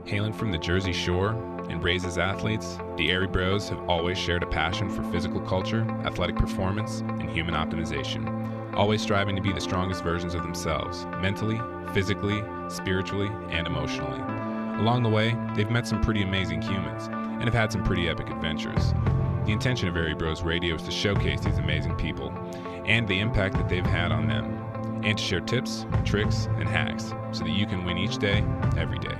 Hailing from the Jersey Shore and raised as athletes, the Airey Bros have always shared a passion for physical culture, athletic performance, and human optimization, always striving to be the strongest versions of themselves, mentally, physically, spiritually, and emotionally. Along the way, they've met some pretty amazing humans and have had some pretty epic adventures. The intention of Airey Bros Radio is to showcase these amazing people and the impact that they've had on them, and to share tips, tricks, and hacks so that you can win each day, every day.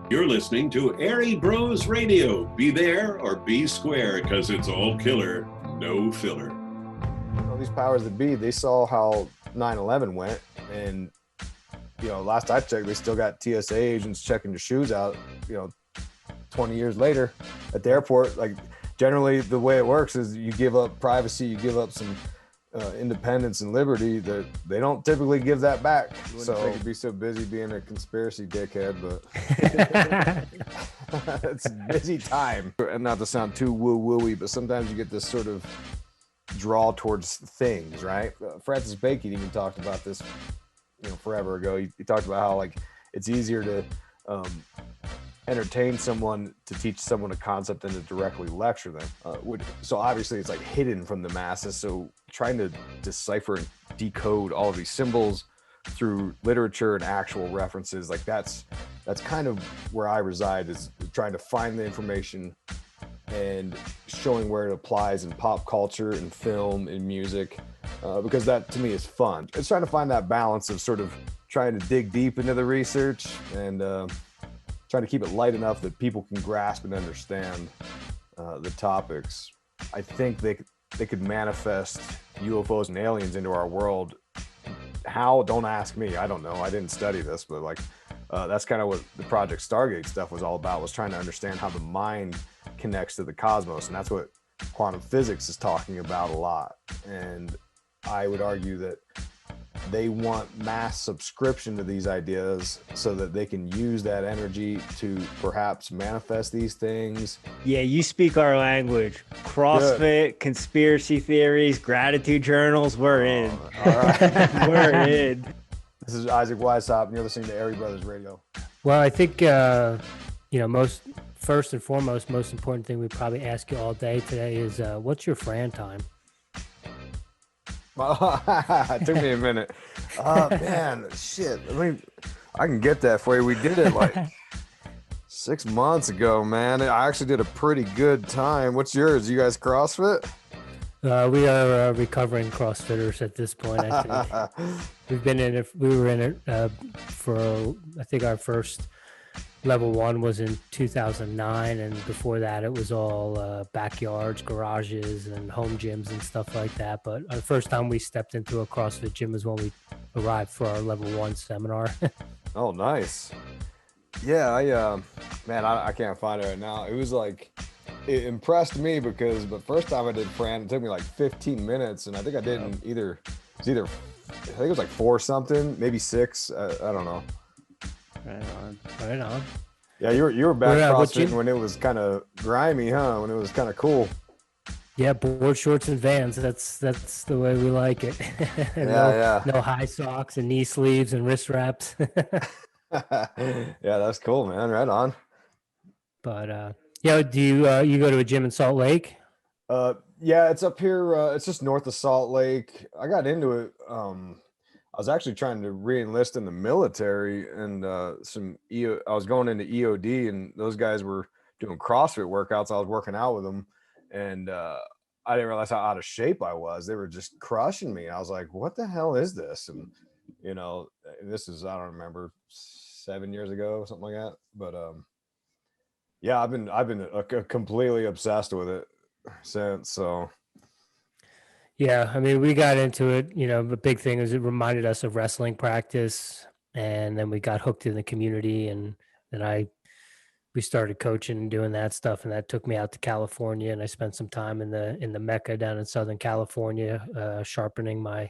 You're listening to Airey Bros Radio. Be there or be square, because it's all killer, no filler. All these powers that be, they saw how 9/11 went, and last I checked, they still got TSA agents checking your shoes out. 20 years later at the airport. Like, generally, the way it works is you give up privacy, you give up some independence and liberty that they don't typically give that back. So they could be so busy being a conspiracy dickhead, but it's a busy time. And not to sound too woo-wooey, but sometimes you get this sort of draw towards things, right? Francis Bacon even talked about this, forever ago. He talked about how it's easier to entertain someone to teach someone a concept than to directly lecture them. So obviously it's hidden from the masses. So trying to decipher and decode all of these symbols through literature and actual references, that's kind of where I reside, is trying to find the information and showing where it applies in pop culture and film and music, because that to me is fun. It's trying to find that balance of sort of trying to dig deep into the research and trying to keep it light enough that people can grasp and understand the topics. I think they could manifest UFOs and aliens into our world. How? Don't ask me. I don't know. I didn't study this, but that's kind of what the Project Stargate stuff was all about, was trying to understand how the mind connects to the cosmos. And that's what quantum physics is talking about a lot. And I would argue that they want mass subscription to these ideas so that they can use that energy to perhaps manifest these things. Yeah, you speak our language. CrossFit, Good. Conspiracy theories, gratitude journals, we're in. All right. We're in. This is Isaac Weishaupt, and you're listening to Airey Bros Radio. Well, I think, first and foremost, most important thing we probably ask you all day today is, what's your Fran time? It took me a minute. Man, shit. I can get that for you. We did it 6 months ago, man. I actually did a pretty good time. What's yours? You guys CrossFit? We are recovering CrossFitters at this point. I think we've been in it. We were in it for, I think our first level 1 was in 2009, and before that it was all backyards, garages, and home gyms and stuff like that. But the first time we stepped into a CrossFit gym was when we arrived for our level 1 seminar. Oh, nice. Yeah, I can't find it right now. It was it impressed me because the first time I did Fran, it took me 15 minutes, and I think I did I think it was 4 something, maybe 6. I don't know. Right on. Yeah, you were back CrossFit when it was kind of grimy, huh? When it was kind of cool. Yeah, board shorts and Vans. That's the way we like it. No high socks and knee sleeves and wrist wraps. Yeah, that's cool, man. Right on. But do you go to a gym in Salt Lake? Yeah, it's up here. It's just north of Salt Lake. I got into it. I was actually trying to re-enlist in the military, and I was going into EOD, and those guys were doing CrossFit workouts. I was working out with them, and I didn't realize how out of shape I was. They were just crushing me. I was like, what the hell is this? And this is, I don't remember, 7 years ago, something like that. But yeah, I've been completely obsessed with it since. So yeah, I mean, we got into it, the big thing is it reminded us of wrestling practice, and then we got hooked in the community, and then we started coaching and doing that stuff, and that took me out to California, and I spent some time in the Mecca down in Southern California, sharpening my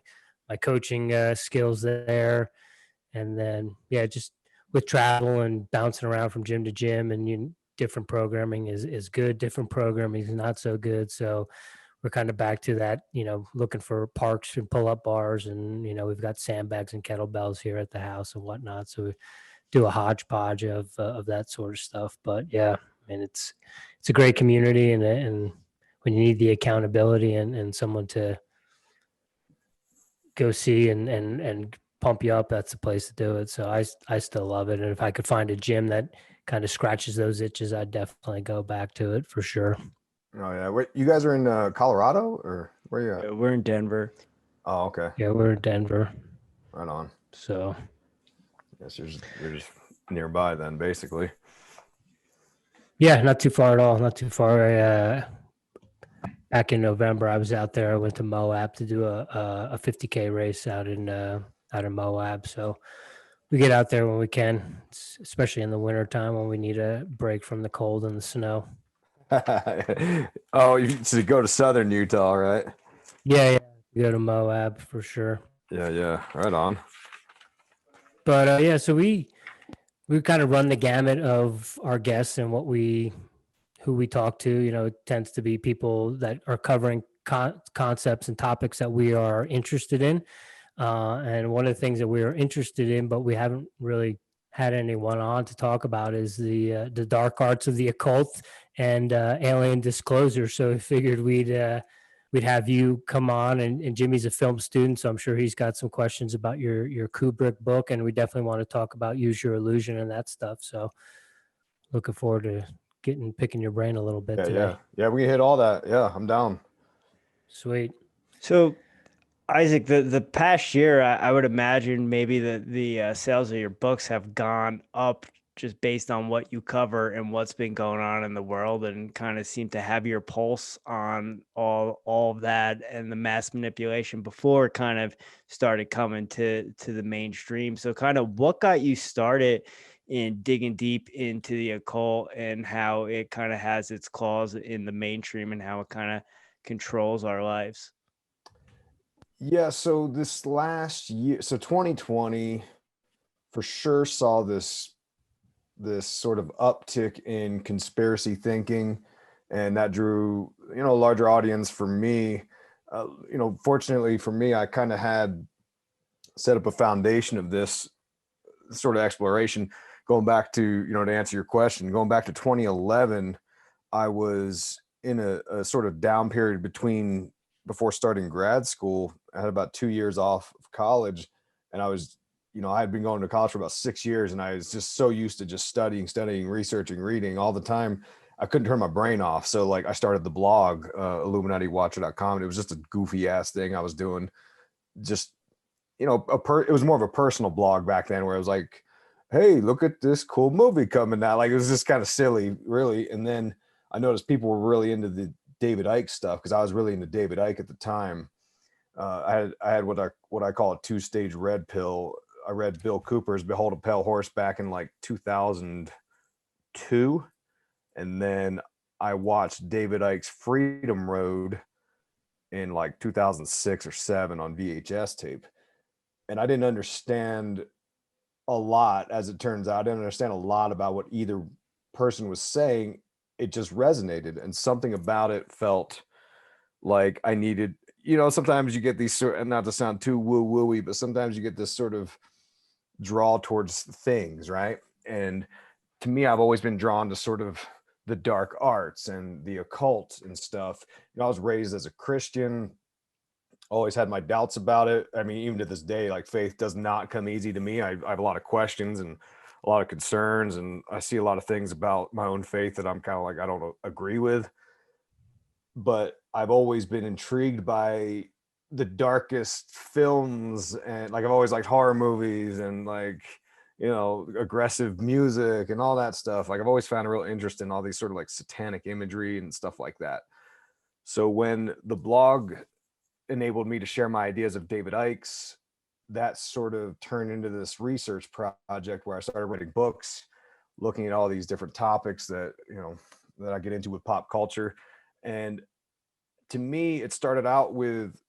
coaching skills there. And then, just with travel and bouncing around from gym to gym, and different programming is good, different programming is not so good. So we're kind of back to that, looking for parks and pull-up bars, and, we've got sandbags and kettlebells here at the house and whatnot. So do a hodgepodge of that sort of stuff. But yeah, I mean, it's a great community, and when you need the accountability and someone to go see and pump you up, that's the place to do it. So I still love it. And if I could find a gym that kind of scratches those itches, I'd definitely go back to it for sure. Oh yeah, wait, you guys are in Colorado, or where you at? We're in Denver. Oh, okay, Yeah, we're in Denver. right on. So Yes, you're just nearby then, basically. yeah, not too far at all. Not too far. Back in November, I was out there. I went to Moab to do a 50K race out in Moab. So we get out there when we can, especially in the wintertime when we need a break from the cold and the snow. Oh, you go to southern Utah, right? Yeah. We go to Moab for sure. Yeah, right on. But yeah, so we kind of run the gamut of our guests and who we talk to. You know, it tends to be people that are covering concepts and topics that we are interested in. And one of the things that we are interested in, but we haven't really had anyone on to talk about, is the dark arts of the occult and alien disclosure. So we figured we'd have you come on, and Jimmy's a film student, so I'm sure he's got some questions about your Kubrick book, and we definitely want to talk about Use Your Illusion and that stuff. So looking forward to picking your brain a little bit today. Yeah, we can hit all that. Yeah, I'm down. Sweet. So, Isaac, the past year, I would imagine maybe the sales of your books have gone up just based on what you cover and what's been going on in the world, and kind of seem to have your pulse on all of that and the mass manipulation before it kind of started coming to the mainstream. So kind of what got you started in digging deep into the occult and how it kind of has its claws in the mainstream and how it kind of controls our lives? Yeah, so this last year, so 2020 for sure saw this sort of uptick in conspiracy thinking, and that drew, a larger audience for me. Fortunately for me, I kind of had set up a foundation of this sort of exploration going back to, to answer your question, going back to 2011. I was in a sort of down period before starting grad school. I had about 2 years off of college, and I was, I had been going to college for about 6 years, and I was just so used to just studying, researching, reading all the time. I couldn't turn my brain off. So like I started the blog, IlluminatiWatcher.com, and it was just a goofy ass thing I was doing. Just, it was more of a personal blog back then, where it was like, hey, look at this cool movie coming out. Like, it was just kind of silly, really. And then I noticed people were really into the David Icke stuff, because I was really into David Icke at the time. I had what I call a 2-stage red pill. I read Bill Cooper's Behold a Pale Horse back in like 2002, and then I watched David Icke's Freedom Road in like 2006 or 7 on VHS tape, and I didn't understand a lot. As it turns out, I didn't understand a lot about what either person was saying. It just resonated, and something about it felt like I needed, sometimes you get these sort, and not to sound too woo-wooey, but sometimes you get this sort of draw towards things, right? And to me, I've always been drawn to sort of the dark arts and the occult and stuff. I was raised as a Christian, always had my doubts about it. I mean, even to this day, like, faith does not come easy to me. I have a lot of questions and a lot of concerns, and I see a lot of things about my own faith that I'm kind of like, I don't agree with. But I've always been intrigued by the darkest films, and like I've always liked horror movies and like, aggressive music and all that stuff. Like, I've always found a real interest in all these sort of like satanic imagery and stuff like that. So when the blog enabled me to share my ideas of David Icke's, that sort of turned into this research project where I started writing books, looking at all these different topics that, that I get into with pop culture. And to me, it started out with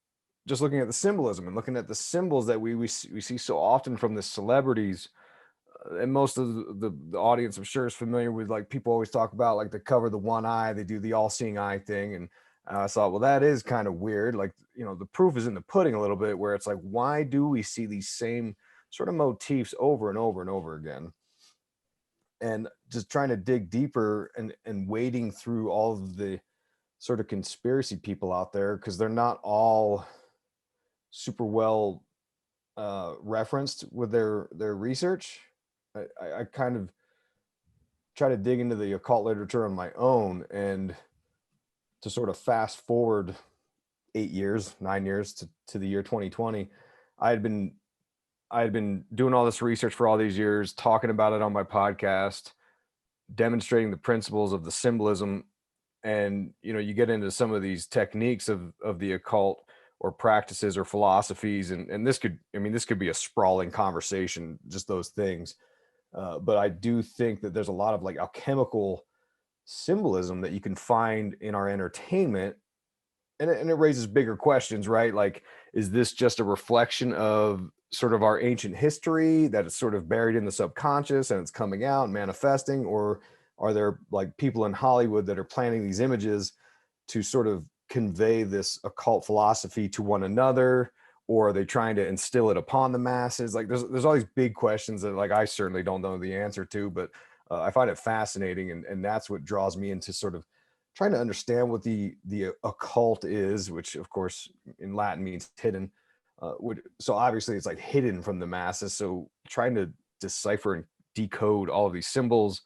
just looking at the symbolism and looking at the symbols that we see so often from the celebrities. And most of the audience, I'm sure, is familiar with, like, people always talk about, like, they cover the one eye, they do the all-seeing eye thing. And I thought, well, that is kind of weird. Like, the proof is in the pudding a little bit, where it's like, why do we see these same sort of motifs over and over and over again? and just trying to dig deeper and wading through all of the sort of conspiracy people out there, because they're not all super well referenced with their research. I kind of try to dig into the occult literature on my own, and to sort of fast forward 9 years to the year 2020, I had been doing all this research for all these years, talking about it on my podcast, demonstrating the principles of the symbolism. And, you get into some of these techniques of the occult, or practices, or philosophies. And this could be a sprawling conversation, just those things. But I do think that there's a lot of like alchemical symbolism that you can find in our entertainment. And it raises bigger questions, right? Like, is this just a reflection of sort of our ancient history that is sort of buried in the subconscious and it's coming out and manifesting? Or are there like people in Hollywood that are planting these images to sort of convey this occult philosophy to one another? Or are they trying to instill it upon the masses? Like there's all these big questions that like I certainly don't know the answer to, but I find it fascinating. And that's what draws me into sort of trying to understand what the occult is, which of course in Latin means hidden. So obviously it's like hidden from the masses. So trying to decipher and decode all of these symbols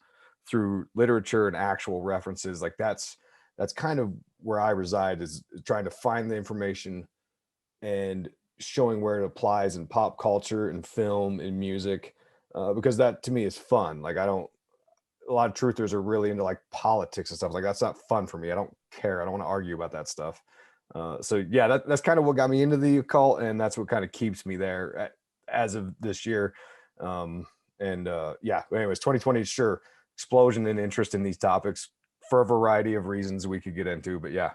through literature and actual references, like that's kind of where I reside, is trying to find the information and showing where it applies in pop culture and film and music, because that to me is fun. Like a lot of truthers are really into like politics and stuff. Like that's not fun for me. I don't care. I don't want to argue about that stuff. So yeah, that's kind of what got me into the occult, and that's what kind of keeps me there as of this year. Yeah, anyways, 2020, sure, explosion in interest in these topics for a variety of reasons we could get into, but yeah.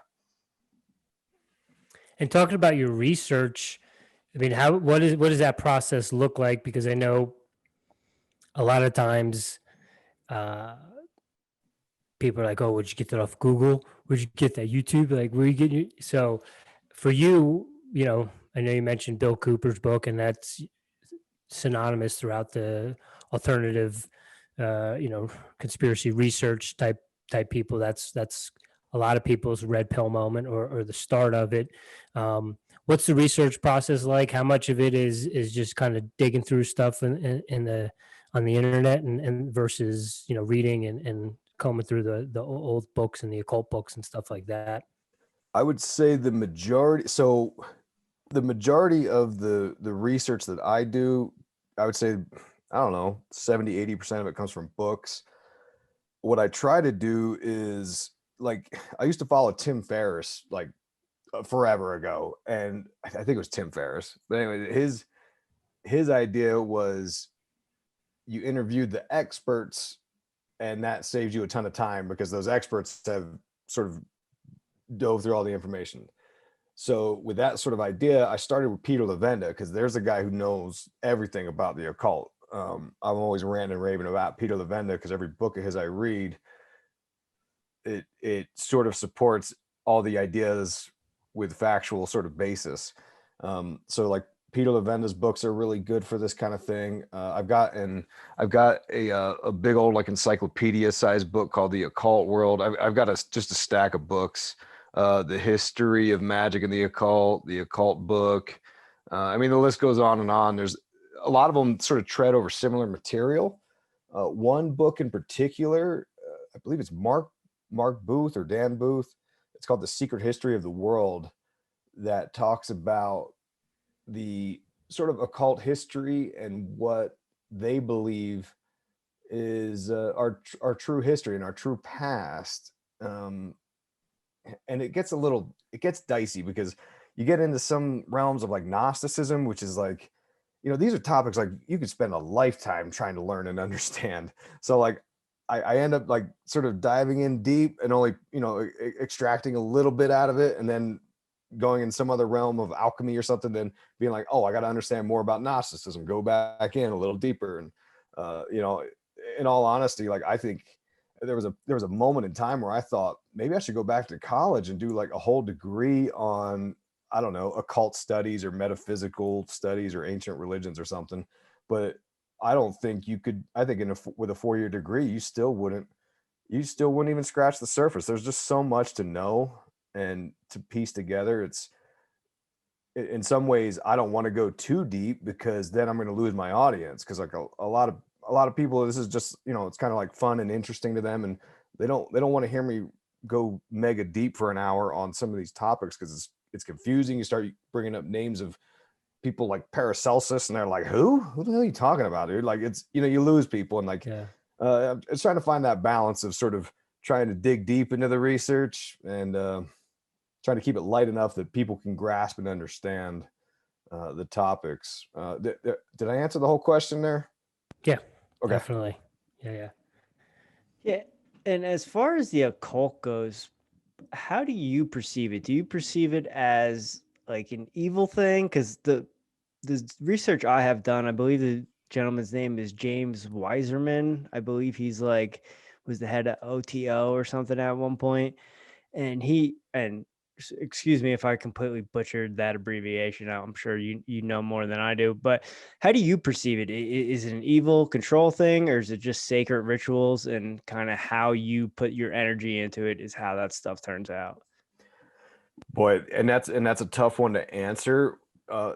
And talking about your research, I mean, what does that process look like? Because I know a lot of times people are like, "Oh, would you get that off Google? Would you get that YouTube? Like, where you get your?" So, for you, I know you mentioned Bill Cooper's book, and that's synonymous throughout the alternative, conspiracy research type people. That's a lot of people's red pill moment, or the start of it. What's the research process like? How much of it is just kind of digging through stuff on the internet, and versus reading and combing through the old books and the occult books and stuff like that? I would say the majority of the research that I do, I would say, I don't know, 70-80% of it comes from books. What I try to do is, like, I used to follow Tim Ferriss like forever ago, and I think it was Tim Ferriss. But anyway, his idea was you interviewed the experts, and that saves you a ton of time because those experts have sort of dove through all the information. So with that sort of idea, I started with Peter Levenda, because there's a guy who knows everything about the occult. I'm always ranting and raving about Peter Levenda because every book of his I read, it sort of supports all the ideas with factual sort of basis. So like Peter Levenda's books are really good for this kind of thing. I've got a big old like encyclopedia sized book called The Occult World. I've got just a stack of books. The History of Magic and the Occult book. I mean, the list goes on and on. There's a lot of them sort of tread over similar material. One book in particular, I believe it's Mark Booth or Dan Booth. It's called The Secret History of the World, that talks about the sort of occult history and what they believe is our true history and our true past. And it gets dicey because you get into some realms of like Gnosticism, which is like, these are topics like you could spend a lifetime trying to learn and understand. So like I end up like sort of diving in deep and only, extracting a little bit out of it, and then going in some other realm of alchemy or something, then being like, oh, I got to understand more about Gnosticism, go back in a little deeper. And, in all honesty, like I think there was a moment in time where I thought maybe I should go back to college and do like a whole degree on, I don't know, occult studies or metaphysical studies or ancient religions or something. But I don't think you could. I think with a 4-year degree, you still wouldn't even scratch the surface. There's just so much to know and to piece together. It's in some ways I don't want to go too deep because then I'm going to lose my audience, because like a lot of people, this is just, it's kind of like fun and interesting to them, and they don't want to hear me go mega deep for an hour on some of these topics because it's confusing. You start bringing up names of people like Paracelsus and they're like, who the hell are you talking about, dude? Like, it's, you lose people. And like, it's trying to find that balance of sort of trying to dig deep into the research and trying to keep it light enough that people can grasp and understand the topics. Did I answer the whole question there? Yeah, okay. Definitely. Yeah. And as far as the occult goes, how do you perceive it? Do you perceive it as like an evil thing? Because the research I have done, I believe the gentleman's name is James Weiserman. I believe he's was the head of OTO or something at one point. And excuse me if I completely butchered that abbreviation. I'm sure you know more than I do, but how do you perceive it? Is it an evil control thing, or is it just sacred rituals, and kind of how you put your energy into it is how that stuff turns out? Boy, and that's a tough one to answer.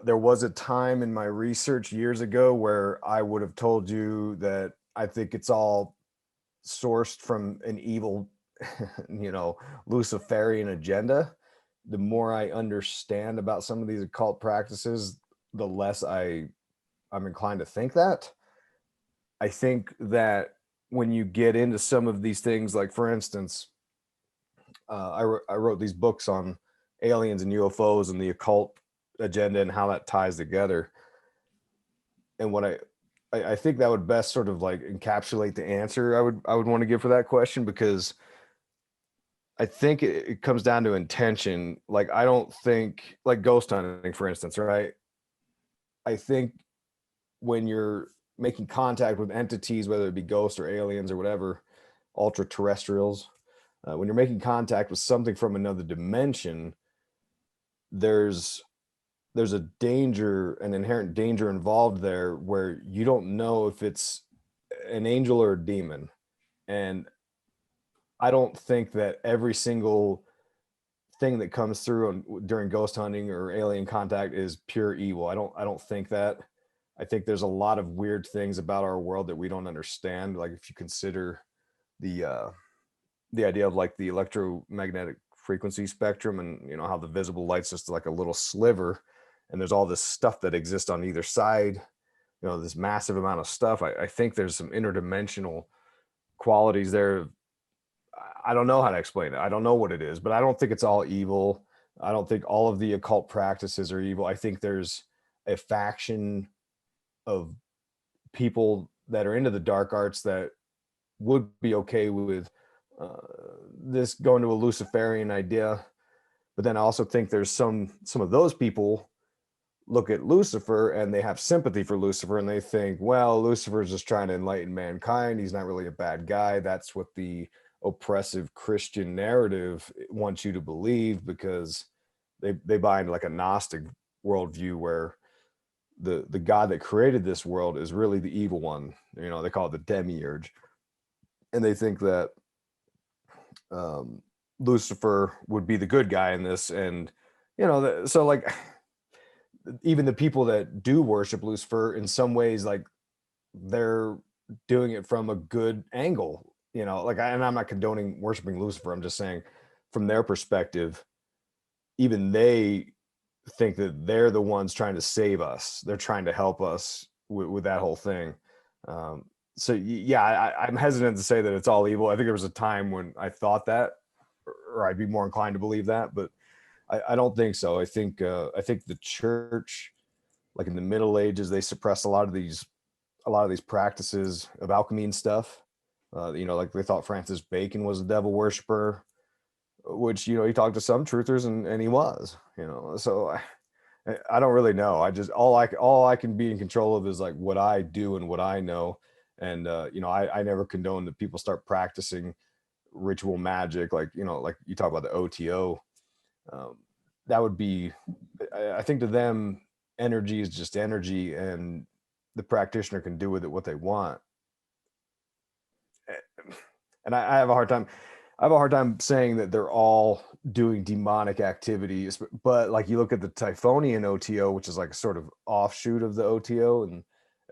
There was a time in my research years ago where I would have told you that I think it's all sourced from an evil, Luciferian agenda. The more I understand about some of these occult practices, the less I'm inclined to think that. I think that when you get into some of these things, like for instance, I wrote these books on aliens and UFOs and the occult agenda and how that ties together. And what I think that would best sort of like encapsulate the answer I would want to give for that question, because I think it comes down to intention. Like, I don't think, like ghost hunting, for instance, right? I think when you're making contact with entities, whether it be ghosts or aliens or whatever, ultra terrestrials, when you're making contact with something from another dimension, there's a danger, an inherent danger involved there, where you don't know if it's an angel or a demon. And I don't think that every single thing that comes through during ghost hunting or alien contact is pure evil. I don't think that. I think there's a lot of weird things about our world that we don't understand. Like, if you consider the idea of like the electromagnetic frequency spectrum, and how the visible light's just like a little sliver, and there's all this stuff that exists on either side, this massive amount of stuff. I think there's some interdimensional qualities there. I don't know how to explain it. I don't know what it is, but I don't think it's all evil. I don't think all of the occult practices are evil. I think there's a faction of people that are into the dark arts that would be okay with this going to a Luciferian idea. But then I also think there's some of those people look at Lucifer and they have sympathy for Lucifer, and they think, well, Lucifer's just trying to enlighten mankind. He's not really a bad guy. That's what the oppressive Christian narrative wants you to believe, because they buy into like a Gnostic worldview where the God that created this world is really the evil one. They call it the demiurge. And they think that Lucifer would be the good guy in this. And, so like, even the people that do worship Lucifer, in some ways, like, they're doing it from a good angle, like, and I'm not condoning worshiping Lucifer. I'm just saying, from their perspective, even they think that they're the ones trying to save us. They're trying to help us with that whole thing. So yeah, I'm hesitant to say that it's all evil. I think there was a time when I thought that, or I'd be more inclined to believe that, but I don't think so. I think the church, like in the Middle Ages, they suppressed a lot of these practices of alchemy and stuff. Like they thought Francis Bacon was a devil worshiper, which, he talked to some truthers and he was, so I don't really know. I just, all I can be in control of is like what I do and what I know. And, I never condone that people start practicing ritual magic. Like you talk about the OTO, that would be, I think to them, energy is just energy, and the practitioner can do with it what they want. And I have a hard time saying that they're all doing demonic activities, but like you look at the Typhonian OTO, which is like a sort of offshoot of the OTO,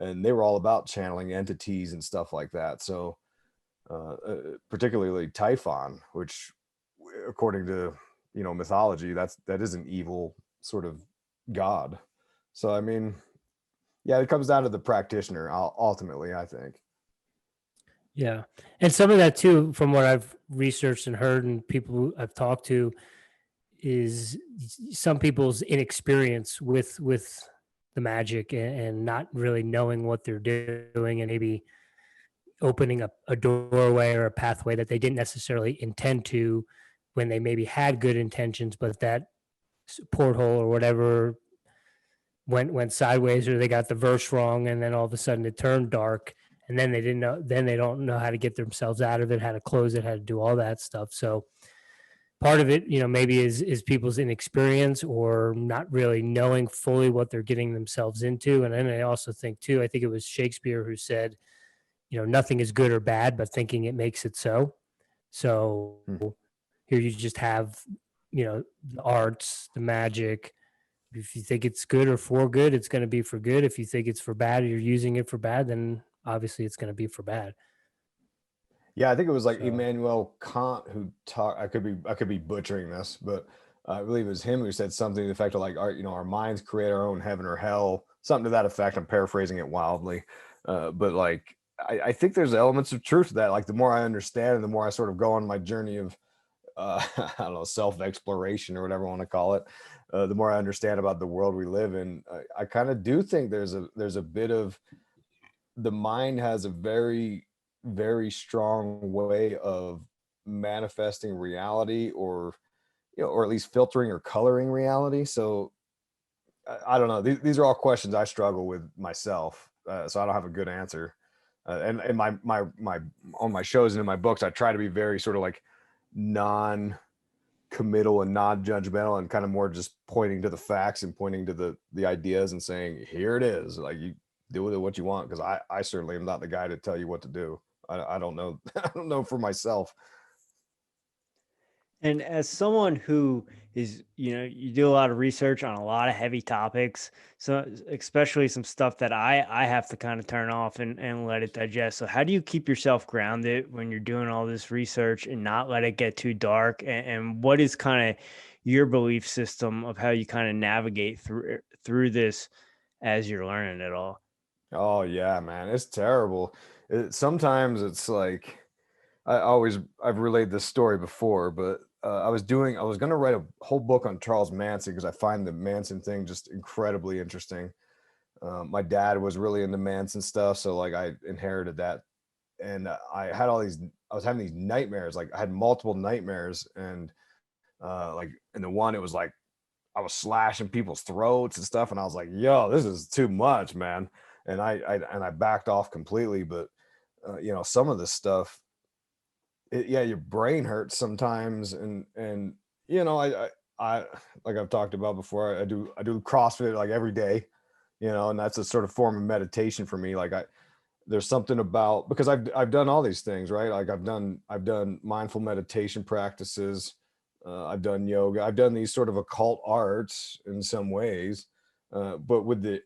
and they were all about channeling entities and stuff like that. So particularly Typhon, which according to mythology, that is an evil sort of god. So I mean, yeah, it comes down to the practitioner ultimately, I think. Yeah. And some of that too, from what I've researched and heard and people who I've talked to, is some people's inexperience with the magic and not really knowing what they're doing, and maybe opening up a doorway or a pathway that they didn't necessarily intend to, when they maybe had good intentions, but that porthole or whatever went sideways, or they got the verse wrong, and then all of a sudden it turned dark, and then they don't know how to get themselves out of it, how to close it, how to do all that stuff. So part of it, maybe is people's inexperience or not really knowing fully what they're getting themselves into. And then I also think too, I think it was Shakespeare who said, nothing is good or bad, but thinking it makes it so. So here you just have, the arts, the magic. If you think it's good or for good, it's going to be for good. If you think it's for bad, or you're using it for bad, then obviously it's going to be for bad. Yeah, I think it was like Immanuel Kant who talked. I could be butchering this, but I believe it was him who said something to the effect of like, our minds create our own heaven or hell, something to that effect. I'm paraphrasing it wildly, but like I think there's elements of truth to that. Like the more I understand, and the more I sort of go on my journey of I don't know, self-exploration or whatever I want to call it, the more I understand about the world we live in. I kind of do think there's a bit of, the mind has a very, very strong way of manifesting reality, or or at least filtering or coloring reality. So I don't know. These are all questions I struggle with myself, so I don't have a good answer. And in my on my shows and in my books, I try to be very sort of like non-committal and non-judgmental, and kind of more just pointing to the facts and pointing to the ideas and saying, here it is, like, you do with it what you want, because I certainly am not the guy to tell you what to do. I don't know. I don't know for myself. And as someone who is, you do a lot of research on a lot of heavy topics, so especially some stuff that I have to kind of turn off and let it digest. So how do you keep yourself grounded when you're doing all this research and not let it get too dark? And what is kind of your belief system of how you kind of navigate through this as you're learning it all? Oh yeah, man, it's terrible. Sometimes it's like, I've relayed this story before, but I was going to write a whole book on Charles Manson, because I find the Manson thing just incredibly interesting. My dad was really into Manson stuff, so like I inherited that, and I was having these nightmares. Like I had multiple nightmares, and like in the one, it was like I was slashing people's throats and stuff, and I was like, yo, this is too much, man. And I backed off completely. But some of this stuff, your brain hurts sometimes, and I like I've talked about before, I do CrossFit like every day, and that's a sort of form of meditation for me. Like there's something about, because I've done all these things, right? Like I've done mindful meditation practices, I've done yoga, I've done these sort of occult arts in some ways, but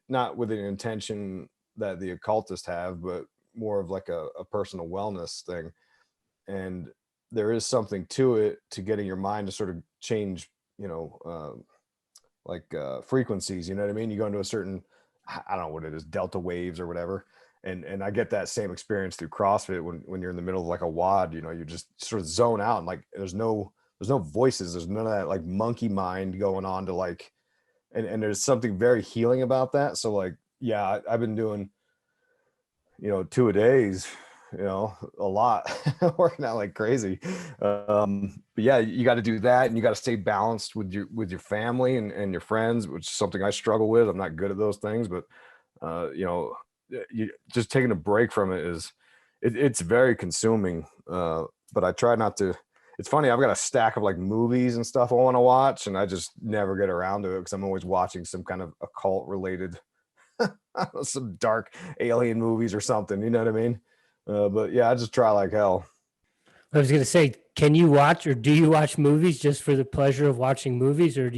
not with the intention that the occultists have, but more of like a personal wellness thing. And there is something to it, to getting your mind to sort of change, frequencies, you know what I mean? You go into a certain, I don't know what it is, delta waves or whatever. And I get that same experience through CrossFit when you're in the middle of like a WOD, you just sort of zone out, and like there's no voices, there's none of that like monkey mind going on to like, and there's something very healing about that. So like, yeah, I've been doing, 2 a days, a lot, working out like crazy. But yeah, you got to do that, and you got to stay balanced with your family and your friends, which is something I struggle with. I'm not good at those things, but you just taking a break from it it's very consuming. But I try not to. It's funny, I've got a stack of like movies and stuff I want to watch, and I just never get around to it because I'm always watching some kind of occult related some dark alien movies or something. You know what I mean? But yeah, I just try like hell. I was going to say, can you watch or do you watch movies just for the pleasure of watching movies, or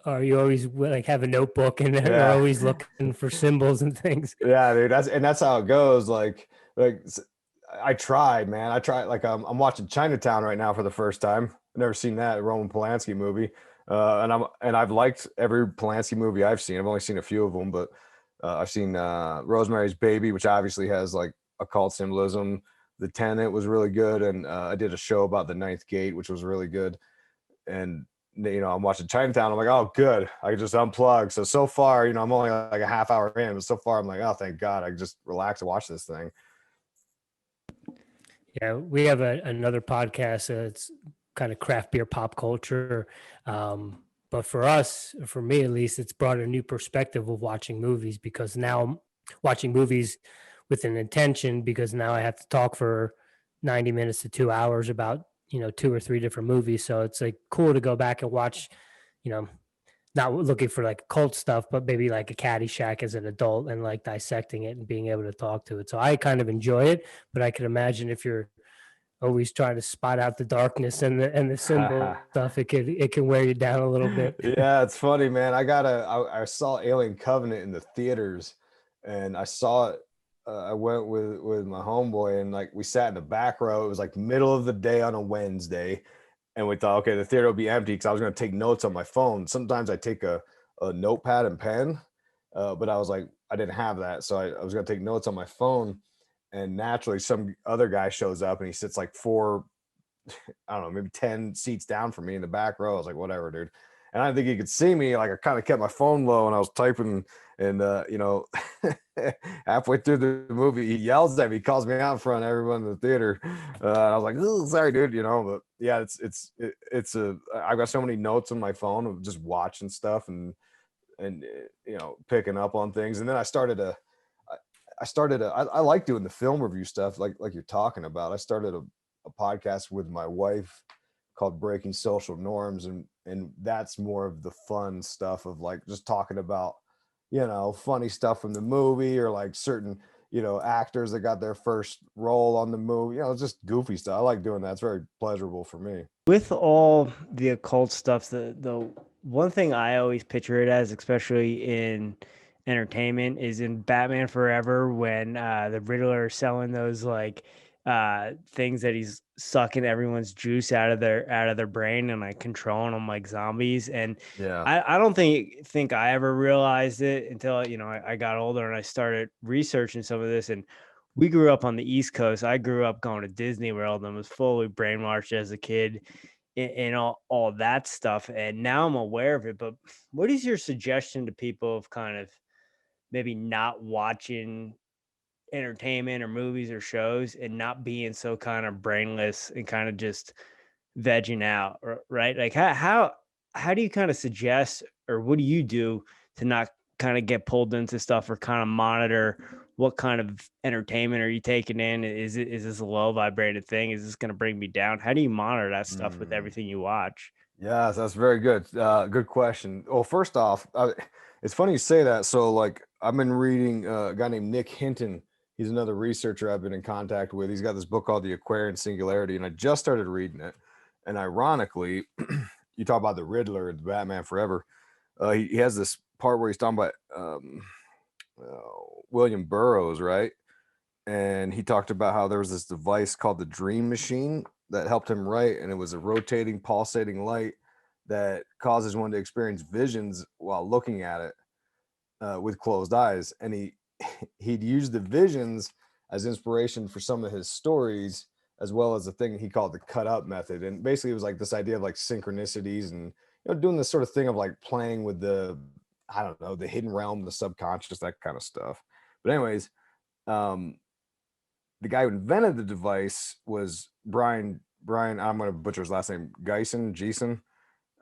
are you always like have a notebook and are always looking for symbols and things? Yeah, dude, that's how it goes. I tried, man. I tried. Like I'm watching Chinatown right now for the first time. I've never seen that Roman Polanski movie, and I've liked every Polanski movie I've seen. I've only seen a few of them, but I've seen Rosemary's Baby, which obviously has like occult symbolism. The Tenant was really good, and I did a show about the Ninth Gate, which was really good. And I'm watching Chinatown. I'm like, oh, good. I can just unplug. So far, I'm only like a half hour in, but so far, I'm like, oh, thank God, I can just relax and watch this thing. Yeah, we have another podcast. It's kind of craft beer pop culture. But for us, for me at least, it's brought a new perspective of watching movies, because now I'm watching movies with an intention, because now I have to talk for 90 minutes to 2 hours about, 2 or 3 different movies. So it's like cool to go back and watch, not looking for like cult stuff, but maybe like a Caddyshack as an adult and like dissecting it and being able to talk to it. So I kind of enjoy it, but I can imagine if you're always trying to spot out the darkness and the symbol stuff, it can wear you down a little bit. Yeah, it's funny, man. I saw Alien Covenant in the theaters, and I saw it. I went with my homeboy, and like we sat in the back row. It was like middle of the day on a Wednesday, and we thought, okay, the theater will be empty, because I was going to take notes on my phone. Sometimes I take a notepad and pen, but I was like, I didn't have that, so I was going to take notes on my phone. And naturally, some other guy shows up, and he sits like 4, I don't know, maybe 10 seats down from me in the back row. I was like, whatever, dude. And I didn't think he could see me. Like I kind of kept my phone low, and I was typing, and halfway through the movie, he yells at me, he calls me out in front of everyone in the theater. I was like, oh, sorry, dude. But yeah, I've got so many notes on my phone of just watching stuff and picking up on things. And then I like doing the film review stuff like you're talking about. I started a podcast with my wife called Breaking Social Norms, and that's more of the fun stuff of like just talking about funny stuff from the movie, or like certain actors that got their first role on the movie. It's just goofy stuff. I like doing that. It's very pleasurable for me. With all the occult stuff, the one thing I always picture it as, especially in entertainment, is in Batman Forever, when the Riddler is selling those like things that he's sucking everyone's juice out of their brain and like controlling them like zombies. And yeah, I don't think I ever realized it until I got older and I started researching some of this. And we grew up on the East Coast. I grew up going to Disney World and was fully brainwashed as a kid and all that stuff. And now I'm aware of it. But what is your suggestion to people of kind of maybe not watching entertainment or movies or shows and not being so kind of brainless and kind of just vegging out, right? Like how do you kind of suggest, or what do you do to not kind of get pulled into stuff, or kind of monitor what kind of entertainment are you taking in? Is this a low vibrated thing? Is this going to bring me down? How do you monitor that stuff with everything you watch? Yes, that's very good. Good question. Well, first off, it's funny you say that. So like I've been reading a guy named Nick Hinton. He's another researcher I've been in contact with. He's got this book called The Aquarian Singularity, and I just started reading it. And ironically, you talk about the Riddler in Batman Forever. He has this part where he's talking about William Burroughs, right? And he talked about how there was this device called the Dream Machine that helped him write, and it was a rotating, pulsating light that causes one to experience visions while looking at it with closed eyes. And he'd use the visions as inspiration for some of his stories, as well as the thing he called the cut up method. And basically it was like this idea of like synchronicities and doing this sort of thing of like playing with the hidden realm, the subconscious, that kind of stuff. But anyways, the guy who invented the device was Brian, I'm going to butcher his last name, Geisen.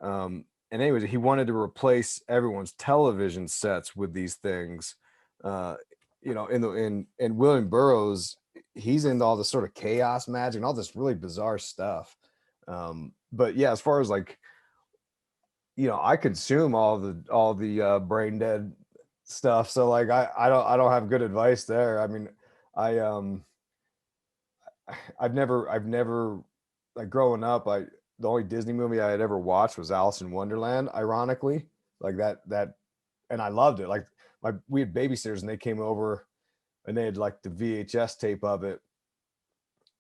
And anyways, he wanted to replace everyone's television sets with these things. And William Burroughs, he's into all this sort of chaos magic and all this really bizarre stuff. But yeah, as far as like, I consume all the brain dead stuff. So like I don't have good advice there. I mean, I I've never like growing up, the only Disney movie I had ever watched was Alice in Wonderland, ironically. Like that and I loved it. Like we had babysitters and they came over and they had like the VHS tape of it.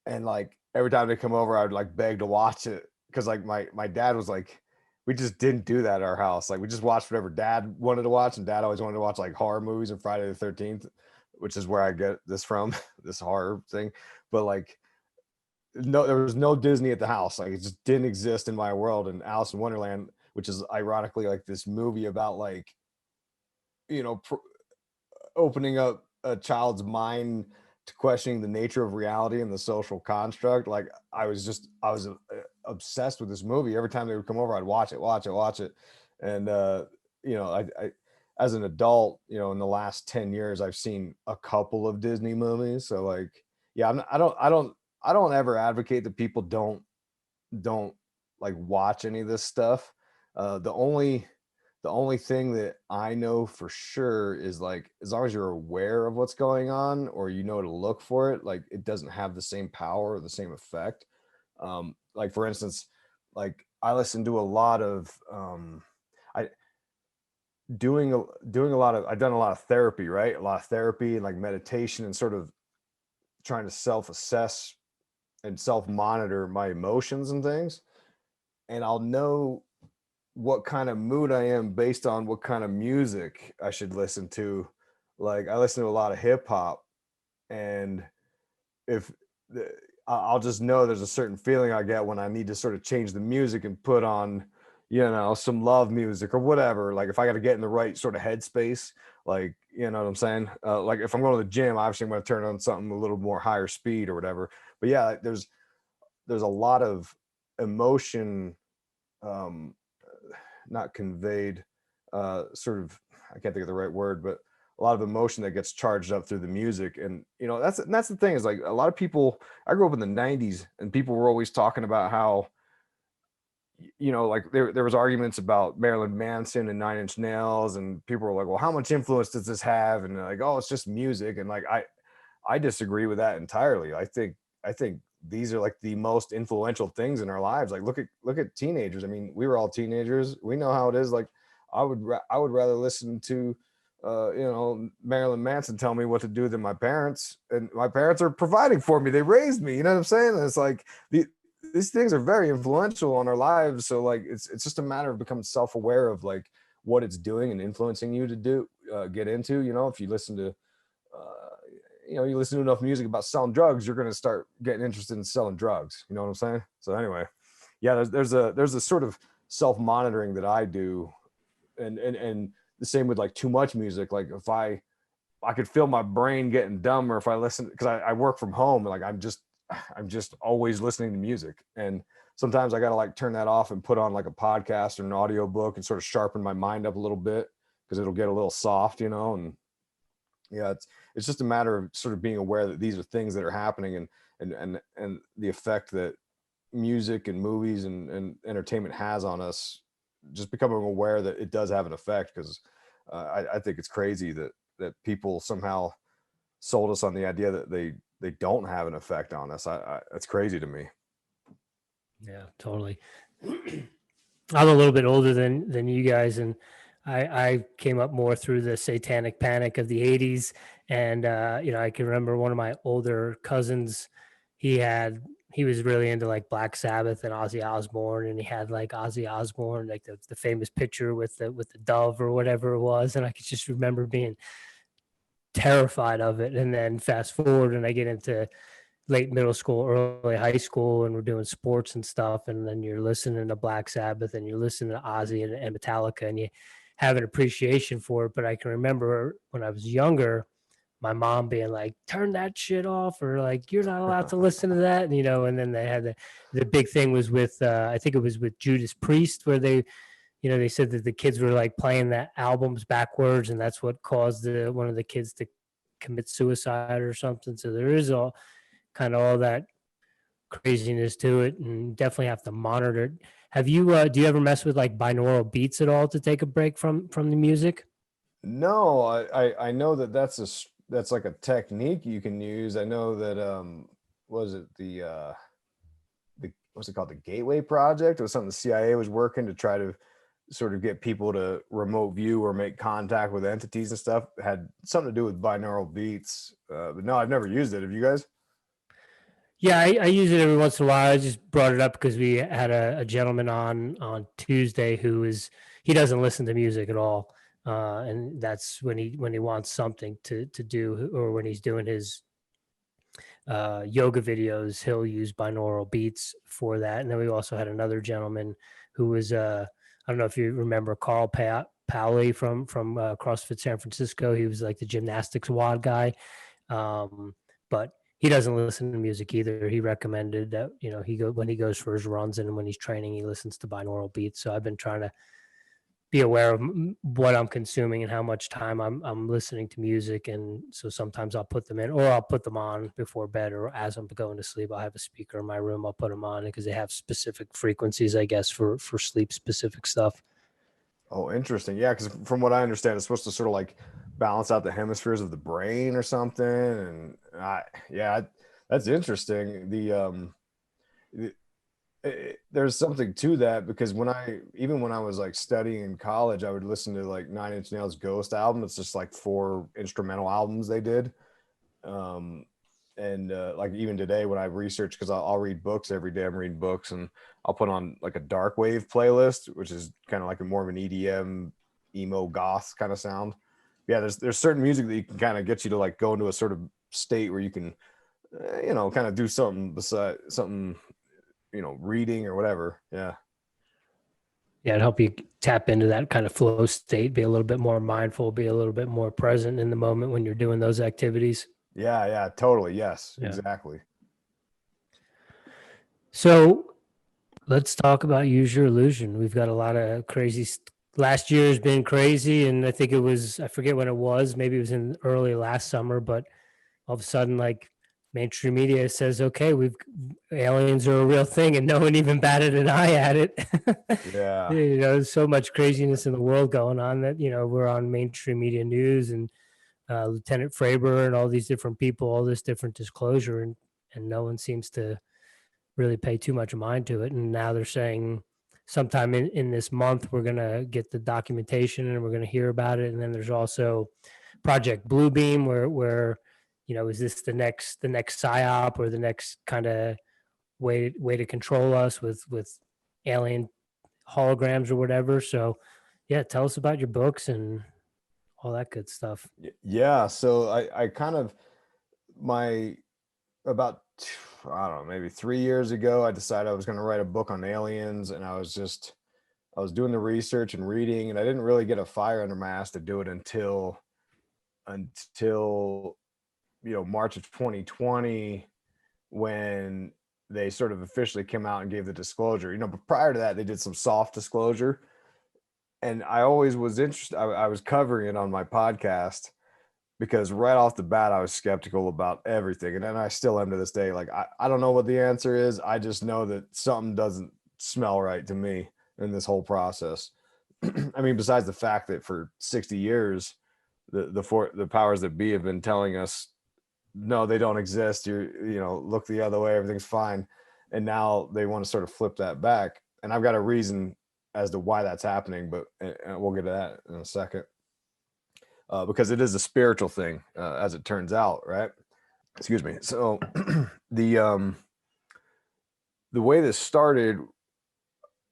And like every time they come over, I would like beg to watch it. Cause like my dad was like, we just didn't do that at our house. Like we just watched whatever dad wanted to watch, and dad always wanted to watch like horror movies and Friday the 13th, which is where I get this from, this horror thing. But like no, there was no Disney at the house. Like it just didn't exist in my world. And Alice in Wonderland, which is ironically like this movie about like, you know, opening up a child's mind to questioning the nature of reality and the social construct. Like I was obsessed with this movie. Every time they would come over, I'd watch it. And you know, I as an adult, you know, in the last 10 years, I've seen a couple of Disney movies. So like, yeah, I don't ever advocate that people don't like watch any of this stuff. The only thing that I know for sure is like, as long as you're aware of what's going on or you know to look for it, like it doesn't have the same power or the same effect. Like for instance, like I listen to a lot of I've done a lot of therapy, right? A lot of therapy and like meditation and sort of trying to self-assess and self-monitor my emotions and things. And I'll know what kind of mood I am based on what kind of music I should listen to. Like I listen to a lot of hip hop, and if I'll just know there's a certain feeling I get when I need to sort of change the music and put on, you know, some love music or whatever. Like if I got to get in the right sort of headspace, like, you know what I'm saying? Like if I'm going to the gym, obviously I'm going to turn on something a little more higher speed or whatever. But yeah, there's a lot of emotion, not conveyed, sort of, I can't think of the right word, but a lot of emotion that gets charged up through the music. And you know, that's the thing, is like a lot of people, I grew up in the 90s and people were always talking about how, you know, like there was arguments about Marilyn Manson and Nine Inch Nails, and people were like, well, how much influence does this have? And they're like, oh, it's just music. And like I disagree with that entirely. I think these are like the most influential things in our lives. Like look at teenagers. I mean, we were all teenagers. We know how it is. Like I would rather listen to you know, Marilyn Manson tell me what to do than my parents. And my parents are providing for me. They raised me. You know what I'm saying? And it's like these things are very influential on our lives. So like it's just a matter of becoming self-aware of like what it's doing and influencing you to do get into. You know, if you listen to you know, you listen to enough music about selling drugs, you're going to start getting interested in selling drugs. You know what I'm saying? So anyway, yeah, there's a sort of self-monitoring that I do. And the same with like too much music. Like if I could feel my brain getting dumber if I listen, because I work from home, and like I'm just always listening to music. And sometimes I got to like turn that off and put on like a podcast or an audio book and sort of sharpen my mind up a little bit, because it'll get a little soft, you know. And yeah, it's just a matter of sort of being aware that these are things that are happening, and the effect that music and movies and entertainment has on us. Just becoming aware that it does have an effect, because I think it's crazy that people somehow sold us on the idea that they don't have an effect on us. That's crazy to me. Yeah, totally. I'm a little bit older than you guys, and I came up more through the satanic panic of the 80s. And you know, I can remember one of my older cousins, he was really into like Black Sabbath and Ozzy Osbourne, and he had like Ozzy Osbourne, like the famous picture with the dove or whatever it was. And I could just remember being terrified of it. And then fast forward, and I get into late middle school, early high school, and we're doing sports and stuff. And then you're listening to Black Sabbath and you're listening to Ozzy and Metallica, and you have an appreciation for it. But I can remember when I was younger, my mom being like, turn that shit off, or like, you're not allowed to listen to that, you know. And then they had the big thing was with, I think it was with Judas Priest, where they, you know, they said that the kids were like playing the albums backwards, and that's what caused one of the kids to commit suicide or something. So there is all that craziness to it, and definitely have to monitor it. Have you, do you ever mess with like binaural beats at all to take a break from the music? No, I know that that's like a technique you can use. I know that was it the what's it called, the Gateway Project? It was something the CIA was working to try to sort of get people to remote view or make contact with entities and stuff. It had something to do with binaural beats. But no, I've never used it. Have you guys? Yeah, I use it every once in a while. I just brought it up because we had a gentleman on Tuesday he doesn't listen to music at all, and that's when he wants something to do, or when he's doing his yoga videos, he'll use binaural beats for that. And then we also had another gentleman who was I don't know if you remember Carl Paoli from CrossFit San Francisco. He was like the gymnastics WOD guy, but he doesn't listen to music either. He recommended that, when he goes for his runs and when he's training, he listens to binaural beats. So I've been trying to be aware of what I'm consuming and how much time I'm listening to music. And so sometimes I'll put them in, or I'll put them on before bed, or as I'm going to sleep. I'll have a speaker in my room. I'll put them on because they have specific frequencies, I guess, for sleep specific stuff. Oh, interesting. Yeah, because from what I understand, it's supposed to sort of like balance out the hemispheres of the brain or something. And that's interesting. There's something to that, because when I was like studying in college, I would listen to like Nine Inch Nails Ghost album. It's just like 4 instrumental albums they did. Like even today when I research, because I'll read books every day. I'm reading books, and I'll put on like a dark wave playlist, which is kind of like more of an EDM, emo, goth kind of sound. Yeah, there's certain music that you can kind of get you to like go into a sort of state where you can, kind of do something beside something, reading or whatever. Yeah. Yeah, it'd help you tap into that kind of flow state, be a little bit more mindful, be a little bit more present in the moment when you're doing those activities. Yeah, totally. Yes, Yeah. exactly. So let's talk about Use Your Illusion. We've got a lot of crazy. Last year has been crazy, and I think I forget when it was. Maybe it was in early last summer, but all of a sudden, like, mainstream media says, okay, aliens are a real thing, and no one even batted an eye at it. Yeah. There's so much craziness in the world going on that, we're on mainstream media news, and Lieutenant Fravor and all these different people, all this different disclosure, and no one seems to really pay too much mind to it. And now they're saying sometime in this month, we're going to get the documentation and we're going to hear about it. And then there's also Project Bluebeam, where is this the next PSYOP, or the next kind of way to control us with alien holograms or whatever. So yeah, tell us about your books and all that good stuff. Yeah. So I kind of, about, I don't know, maybe 3 years ago, I decided I was going to write a book on aliens, and I was doing the research and reading, and I didn't really get a fire under my ass to do it until March of 2020, when they sort of officially came out and gave the disclosure. But prior to that, they did some soft disclosure, and I always was interested. I was covering it on my podcast, because right off the bat, I was skeptical about everything. And then I still am to this day. Like, I don't know what the answer is. I just know that something doesn't smell right to me in this whole process. I mean, besides the fact that for 60 years, the powers that be have been telling us, no, they don't exist. Look the other way. Everything's fine. And now they want to sort of flip that back. And I've got a reason as to why that's happening, but we'll get to that in a second. Because it is a spiritual thing, as it turns out, right? Excuse me. So the way this started,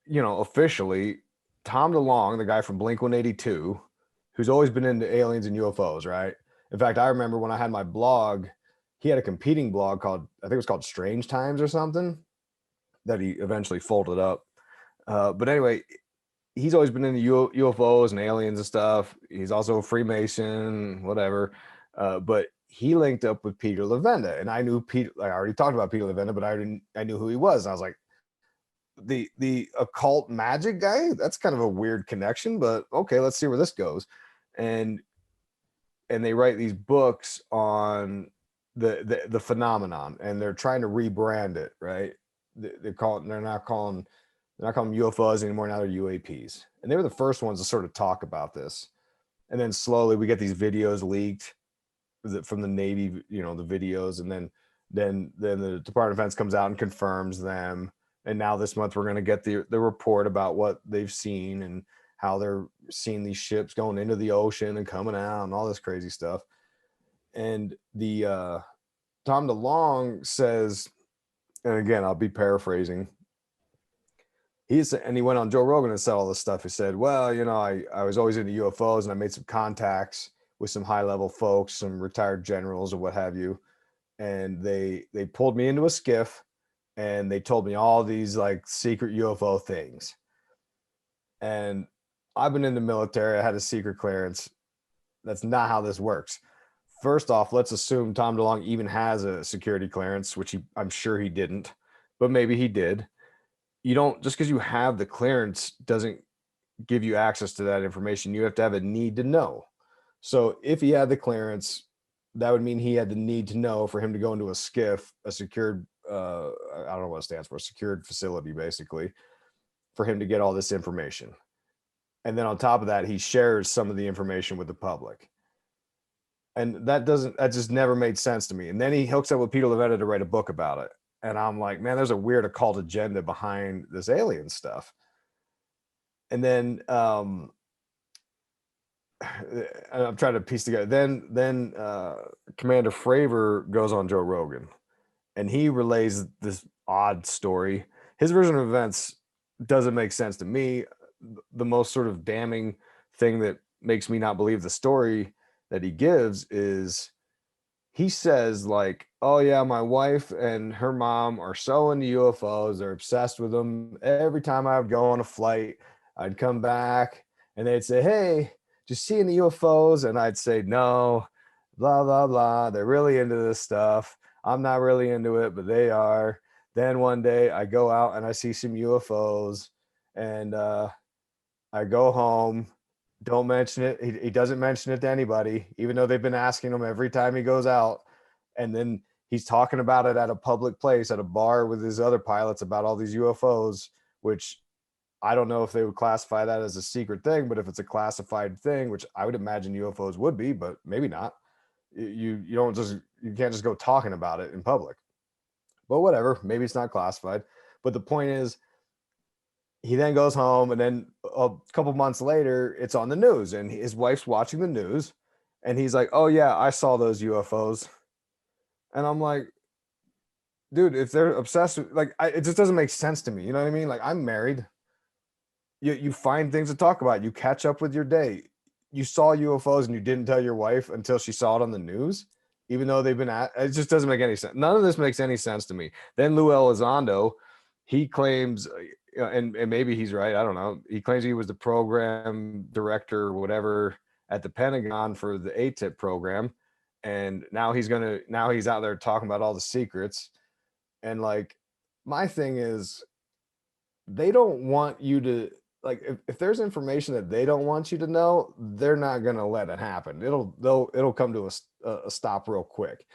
officially, Tom DeLonge, the guy from Blink-182, who's always been into aliens and UFOs, right? In fact, I remember when I had my blog, he had a competing blog called, I think it was called Strange Times or something, that he eventually folded up. But anyway, he's always been into UFOs and aliens and stuff. He's also a Freemason, whatever. But he linked up with Peter Levenda, and I knew Peter. Like, I already talked about Peter Levenda, but I knew who he was. And I was like, the occult magic guy. That's kind of a weird connection, but okay, let's see where this goes. And they write these books on the phenomenon, and they're trying to rebrand it, right? They're not calling UFOs anymore. Now they're UAPs. And they were the first ones to sort of talk about this. And then slowly we get these videos leaked from the Navy, you know, the videos, and then the Department of Defense comes out and confirms them. And now this month we're going to get the report about what they've seen and how they're seeing these ships going into the ocean and coming out and all this crazy stuff. And the Tom DeLonge says, and again, I'll be paraphrasing. He went on Joe Rogan and said all this stuff. He said, well, you know, I was always into UFOs and I made some contacts with some high level folks, some retired generals or what have you. And they pulled me into a skiff and they told me all these like secret UFO things. And I've been in the military. I had a secret clearance. That's not how this works. First off, let's assume Tom DeLonge even has a security clearance, which I'm sure he didn't, but maybe he did. You don't, just because you have the clearance doesn't give you access to that information. You have to have a need to know. So if he had the clearance, that would mean he had the need to know for him to go into a skiff, a secured, I don't know what it stands for, secured facility, basically, for him to get all this information. And then on top of that, he shares some of the information with the public. And that just never made sense to me. And then he hooks up with Peter Levetta to write a book about it. And I'm like, man, there's a weird occult agenda behind this alien stuff. And then I'm trying to piece together. Then Commander Fravor goes on Joe Rogan and he relays this odd story. His version of events doesn't make sense to me. The most sort of damning thing that makes me not believe the story that he gives is he says like, oh yeah, my wife and her mom are so into UFOs. They're obsessed with them. Every time I would go on a flight, I'd come back and they'd say, hey, just seeing the UFOs? And I'd say, no, blah, blah, blah. They're really into this stuff. I'm not really into it, but they are. Then one day I go out and I see some UFOs and I go home. Don't mention it. He doesn't mention it to anybody, even though they've been asking him every time he goes out. And then he's talking about it at a public place, at a bar with his other pilots about all these UFOs, which I don't know if they would classify that as a secret thing, but if it's a classified thing, which I would imagine UFOs would be, but maybe not. You can't just go talking about it in public. But whatever, maybe it's not classified. But the point is, he then goes home and then a couple months later, it's on the news and his wife's watching the news and he's like, oh yeah, I saw those UFOs. And I'm like, dude, if they're obsessed with, like, it just doesn't make sense to me. You know what I mean? Like, I'm married. You find things to talk about. You catch up with your day. You saw UFOs and you didn't tell your wife until she saw it on the news, even though they've been it just doesn't make any sense. None of this makes any sense to me. Then Lou Elizondo, he claims, and maybe he's right, I don't know. He claims he was the program director or whatever at the Pentagon for the ATIP program. And now he's out there talking about all the secrets. And like, my thing is, they don't want you to, like, if there's information that they don't want you to know, they're not going to let it happen. It'll come to a stop real quick.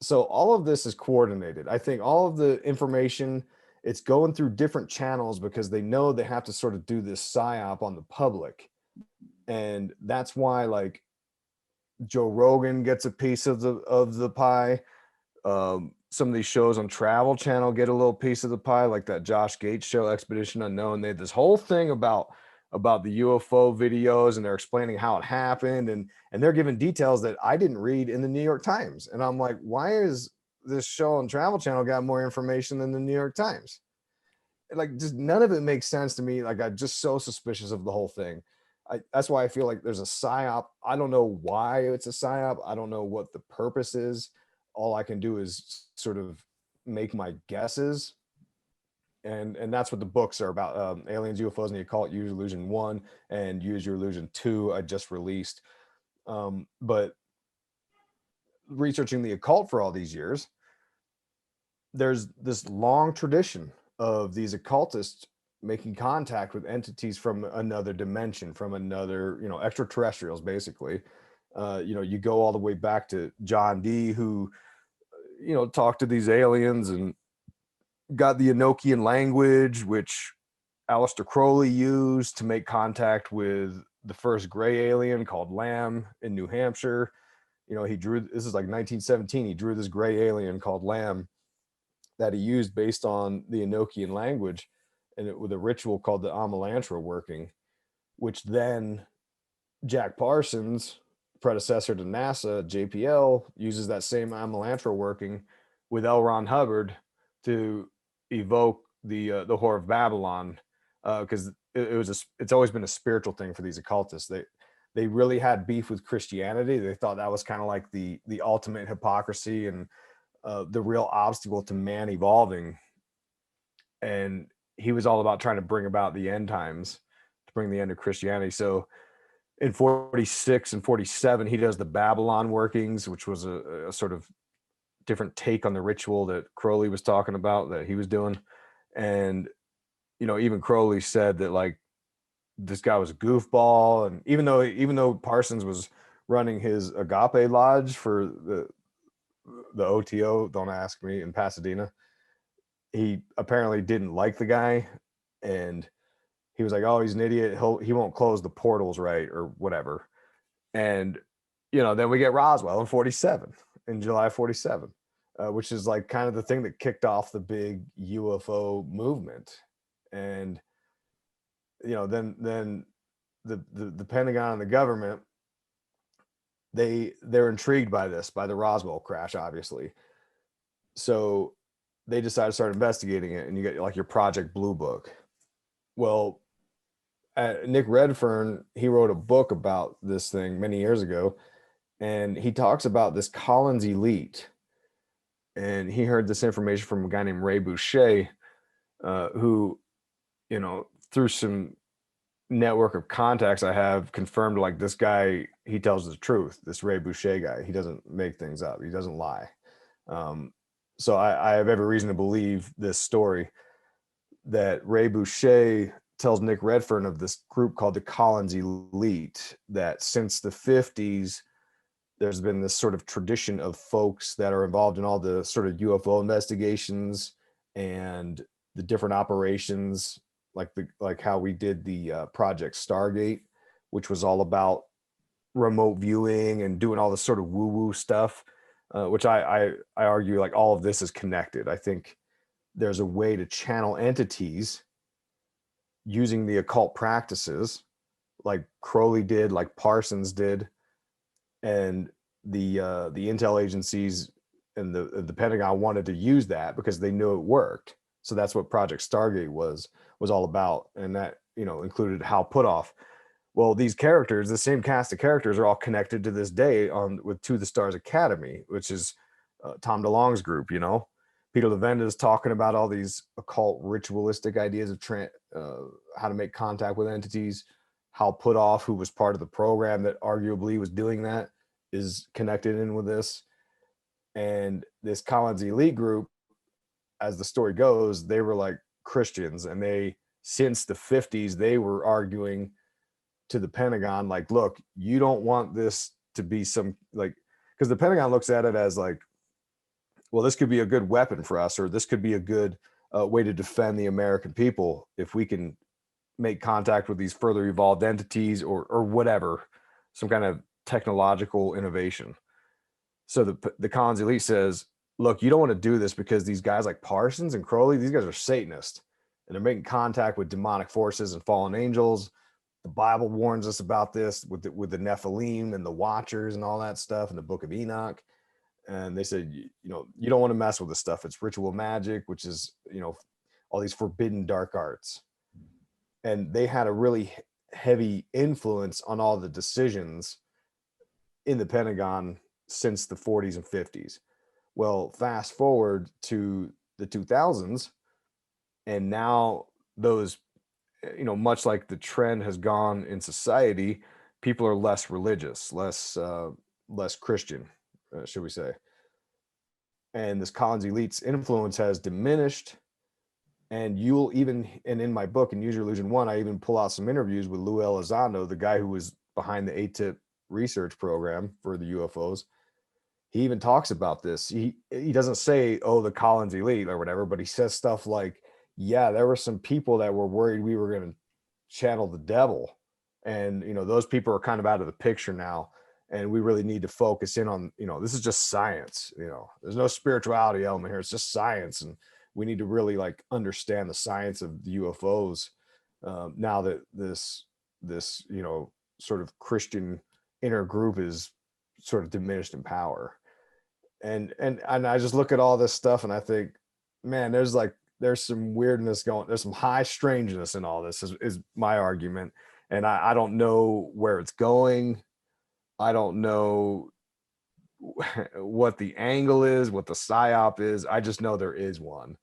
So all of this is coordinated. I think all of the information, it's going through different channels because they know they have to sort of do this psyop on the public. And that's why, like, Joe Rogan gets a piece of the pie. Some of these shows on Travel Channel get a little piece of the pie, like that Josh Gates show, Expedition Unknown. They had this whole thing about the UFO videos, and they're explaining how it happened, and they're giving details that I didn't read in the New York Times. And I'm like, why is this show on Travel Channel got more information than the New York Times? Like, just none of it makes sense to me. Like, I'm just so suspicious of the whole thing. That's why I feel like there's a psyop. I don't know why it's a psyop. I don't know what the purpose is. All I can do is sort of make my guesses. And that's what the books are about. Aliens, UFOs, and the Occult, Use Your Illusion 1 and Use Your Illusion 2 I just released. But researching the occult for all these years, there's this long tradition of these occultists making contact with entities from another dimension, from another, extraterrestrials, basically. You go all the way back to John Dee, who, talked to these aliens and got the Enochian language, which Aleister Crowley used to make contact with the first gray alien called Lamb in New Hampshire. You know, he drew, this is like 1917, he drew this gray alien called Lamb that he used based on the Enochian language, and with a ritual called the Amalantra working, which then Jack Parsons, predecessor to NASA, JPL, uses that same Amalantra working with L. Ron Hubbard to evoke the Whore of Babylon, because it's always been a spiritual thing for these occultists. They really had beef with Christianity. They thought that was kind of like the ultimate hypocrisy and the real obstacle to man evolving. And he was all about trying to bring about the end times, to bring the end of Christianity. So in 46 and 47, he does the Babylon workings, which was a sort of different take on the ritual that Crowley was talking about, that he was doing. And, you know, even Crowley said that, like, this guy was a goofball. And even though Parsons was running his Agape Lodge for the OTO, don't ask me, in Pasadena, he apparently didn't like the guy. And he was like, oh, he's an idiot. He won't close the portals right, or whatever. And, you know, then we get Roswell in July 47, which is like kind of the thing that kicked off the big UFO movement. And, you know, then the Pentagon and the government, they're intrigued by the Roswell crash, obviously. So they decide to start investigating it, and you get like your Project Blue Book. Well, Nick Redfern, he wrote a book about this thing many years ago, and he talks about this Collins elite. And he heard this information from a guy named Ray Boucher, who, you know, through some network of contacts I have, confirmed, like, this guy, he tells the truth. This Ray Boucher guy, he doesn't make things up. He doesn't lie. So I have every reason to believe this story, that Ray Boucher tells Nick Redfern of this group called the Collins Elite, that since the 50s, there's been this sort of tradition of folks that are involved in all the sort of UFO investigations and the different operations, like how we did the Project Stargate, which was all about remote viewing and doing all this sort of woo-woo stuff, which I argue, like, all of this is connected. I think there's a way to channel entities using the occult practices, like Crowley did, like Parsons did, and the intel agencies and the Pentagon wanted to use that because they knew it worked. So that's what Project Stargate was all about, and that, you know, included Hal Puthoff. Well, these characters, the same cast of characters, are all connected to this day with To the Stars Academy, which is Tom DeLonge's group. You know, Peter Levenda is talking about all these occult ritualistic ideas of how to make contact with entities. Hal Puthoff, who was part of the program that arguably was doing that, is connected in with this. And this Collins Elite group, as the story goes, they were like Christians, and since the 50s, they were arguing to the Pentagon, like, look, you don't want this to be some, like, because the Pentagon looks at it as like, well, this could be a good weapon for us, or this could be a good way to defend the American people if we can make contact with these further evolved entities, or whatever, some kind of technological innovation. So the Collins Elite says, look, you don't want to do this because these guys like Parsons and Crowley, these guys are Satanists, and they're making contact with demonic forces and fallen angels. The Bible warns us about this with the Nephilim and the Watchers and all that stuff in the Book of Enoch. And they said, you know, you don't want to mess with this stuff. It's ritual magic, which is, you know, all these forbidden dark arts. And they had a really heavy influence on all the decisions in the Pentagon since the 40s and 50s. Well, fast forward to the 2000s, and now those, you know, much like the trend has gone in society, people are less religious, less Christian, should we say. And this Collins Elite's influence has diminished. And and in my book, in Use Your Illusion 1, I even pull out some interviews with Lou Elizondo, the guy who was behind the ATIP research program for the UFOs. He even talks about this. He doesn't say, oh, the Collins Elite or whatever, but he says stuff like, yeah, there were some people that were worried we were going to channel the devil, And, those people are kind of out of the picture now. And we really need to focus in on, this is just science, there's no spirituality element here. It's just science. And we need to really like understand the science of the UFOs now that this, sort of Christian inner group is sort of diminished in power. And I just look at all this stuff and I think, man, there's some weirdness there's some high strangeness in all this is my argument. And I don't know where it's going. I don't know what the angle is, what the psyop is. I just know there is one.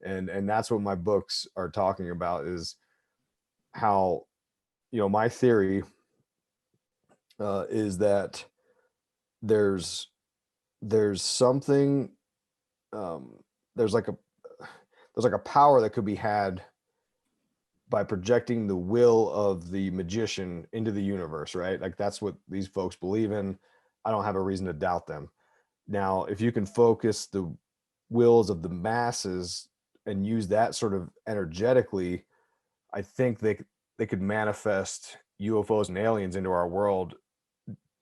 And that's what my books are talking about, is how, my theory is that there's something, there's like a power that could be had by projecting the will of the magician into the universe, right? Like that's what these folks believe in. I don't have a reason to doubt them. Now, if you can focus the wills of the masses and use that sort of energetically, I think they could manifest UFOs and aliens into our world.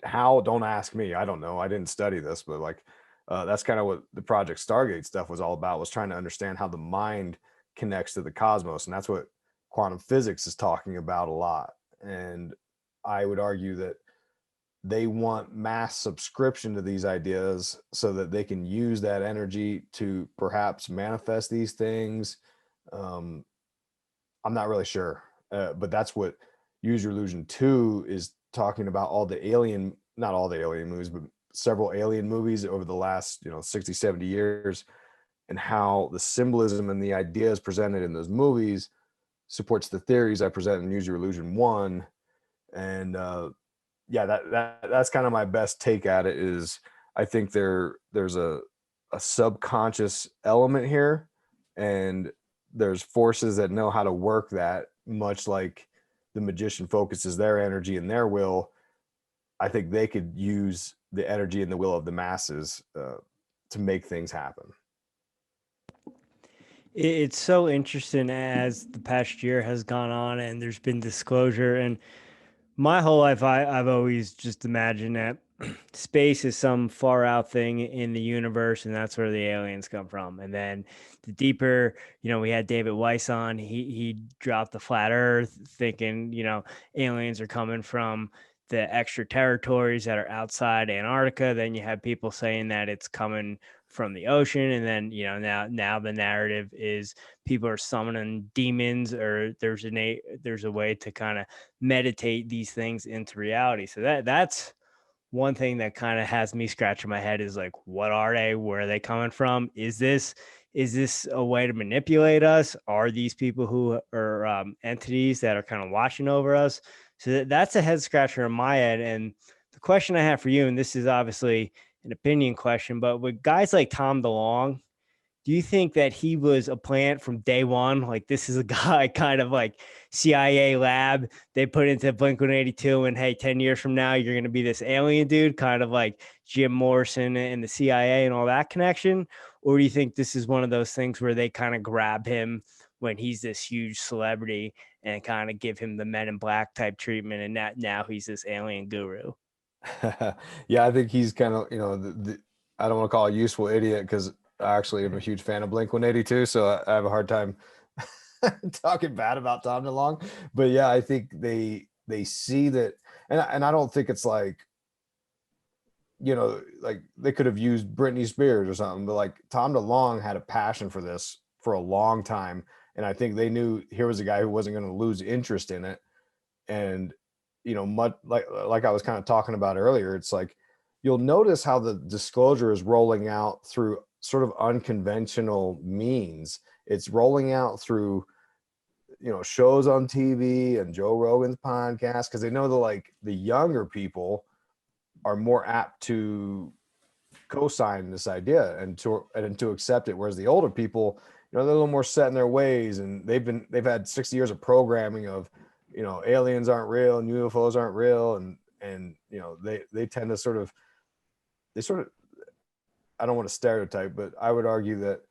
How? Don't ask me. I don't know. I didn't study this, but like that's kind of what the Project Stargate stuff was all about, was trying to understand how the mind connects to the cosmos. And that's what quantum physics is talking about a lot. And I would argue that they want mass subscription to these ideas so that they can use that energy to perhaps manifest these things. I'm not really sure, but that's what Use Your Illusion 2 is talking about. Not all the alien movies, but several alien movies over the last 60, 70 years, and how the symbolism and the ideas presented in those movies supports the theories I present in Use Your Illusion 1. And that's kind of my best take at it. Is I think there's a subconscious element here, and there's forces that know how to work that, much like the magician focuses their energy and their will. I think they could use the energy and the will of the masses to make things happen. It's so interesting as the past year has gone on and there's been disclosure. And my whole life, I've always just imagined that space is some far out thing in the universe, and that's where the aliens come from. And then the deeper, we had David Weiss on, he dropped the flat earth thinking, aliens are coming from the extra territories that are outside Antarctica. Then you have people saying that it's coming from the ocean. And then, now the narrative is people are summoning demons, or there's a way to kind of meditate these things into reality. So that's one thing that kind of has me scratching my head, is like, what are they? Where are they coming from? Is this a way to manipulate us? Are these people who are entities that are kind of watching over us? So that's a head scratcher in my head. And the question I have for you, and this is obviously an opinion question, but with guys like Tom DeLonge, do you think that he was a plant from day one? Like, this is a guy kind of like CIA lab they put into Blink-182, and hey, 10 years from now, you're going to be this alien dude, kind of like Jim Morrison and the CIA and all that connection? Or do you think this is one of those things where they kind of grab him when he's this huge celebrity and kind of give him the Men in Black type treatment, and now he's this alien guru? Yeah, I think he's kind of, I don't want to call a useful idiot, because I actually am a huge fan of Blink-182, so I have a hard time talking bad about Tom DeLonge. But yeah, I think they see that, and I don't think it's like, like they could have used Britney Spears or something, but like Tom DeLonge had a passion for this for a long time, and I think they knew here was a guy who wasn't going to lose interest in it. And much like I was kind of talking about earlier, it's like you'll notice how the disclosure is rolling out through sort of unconventional means. It's rolling out through shows on TV and Joe Rogan's podcast, because they know the younger people are more apt to co-sign this idea and to accept it, whereas the older people, they're a little more set in their ways, and they've had 60 years of programming of aliens aren't real and UFOs aren't real, and they tend to sort of I don't want to stereotype, but I would argue that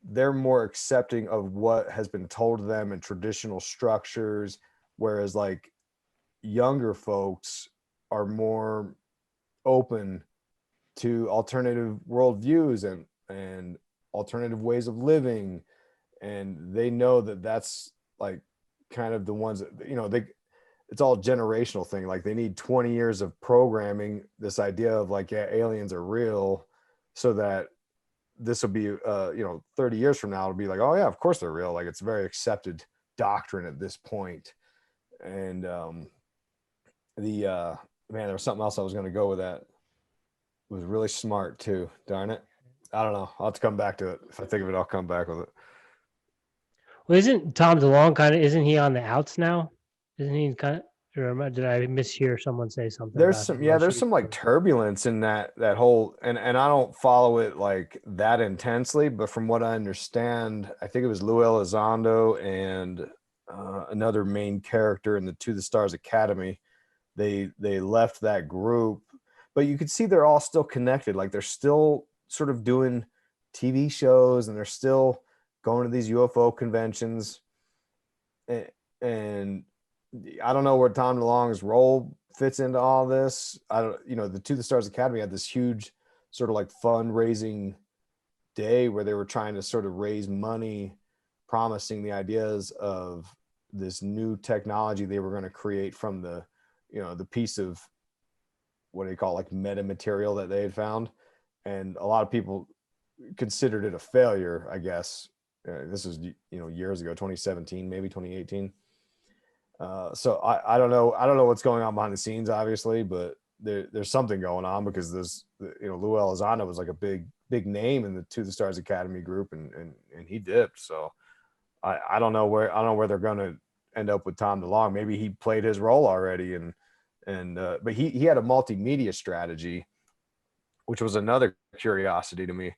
they're more accepting of what has been told to them in traditional structures, whereas like younger folks are more open to alternative worldviews and alternative ways of living, and they know that that's like kind of the ones that, you know, it's all generational thing. Like they need 20 years of programming this idea of like, yeah, aliens are real, so that this will be, you know, 30 years from now, it'll be like, oh yeah, of course they're real. Like it's a very accepted doctrine at this point. And man, there was something else I was going to go with that. It was really smart too. Darn it. I don't know. I'll have to come back to it. If I think of it, I'll come back with it. Well, isn't Tom DeLonge isn't he on the outs now? Isn't he kind of, or did I mishear someone say something? There's about some, him? yeah, there's some like turbulence in that whole, and I don't follow it like that intensely, but from what I understand, I think it was Lou Elizondo and another main character in the To the Stars Academy. They left that group, but you could see they're all still connected. Like they're still sort of doing TV shows, and they're still going to these UFO conventions. And I don't know where Tom DeLonge's role fits into all this. I don't, you know, the To the Stars Academy had this huge sort of like fundraising day where they were trying to sort of raise money, promising the ideas of this new technology they were going to create from the, you know, the piece of what do you call it, like meta material that they had found. And a lot of people considered it a failure, I guess. This is, you know, years ago, 2017, maybe 2018. So I don't know. I don't know what's going on behind the scenes, obviously, but there's something going on, because there's, you know, Lou Elizondo was like a big name in the To the Stars Academy group, and he dipped. So I don't know where they're going to end up with Tom DeLonge. Maybe he played his role already, but he had a multimedia strategy, which was another curiosity to me.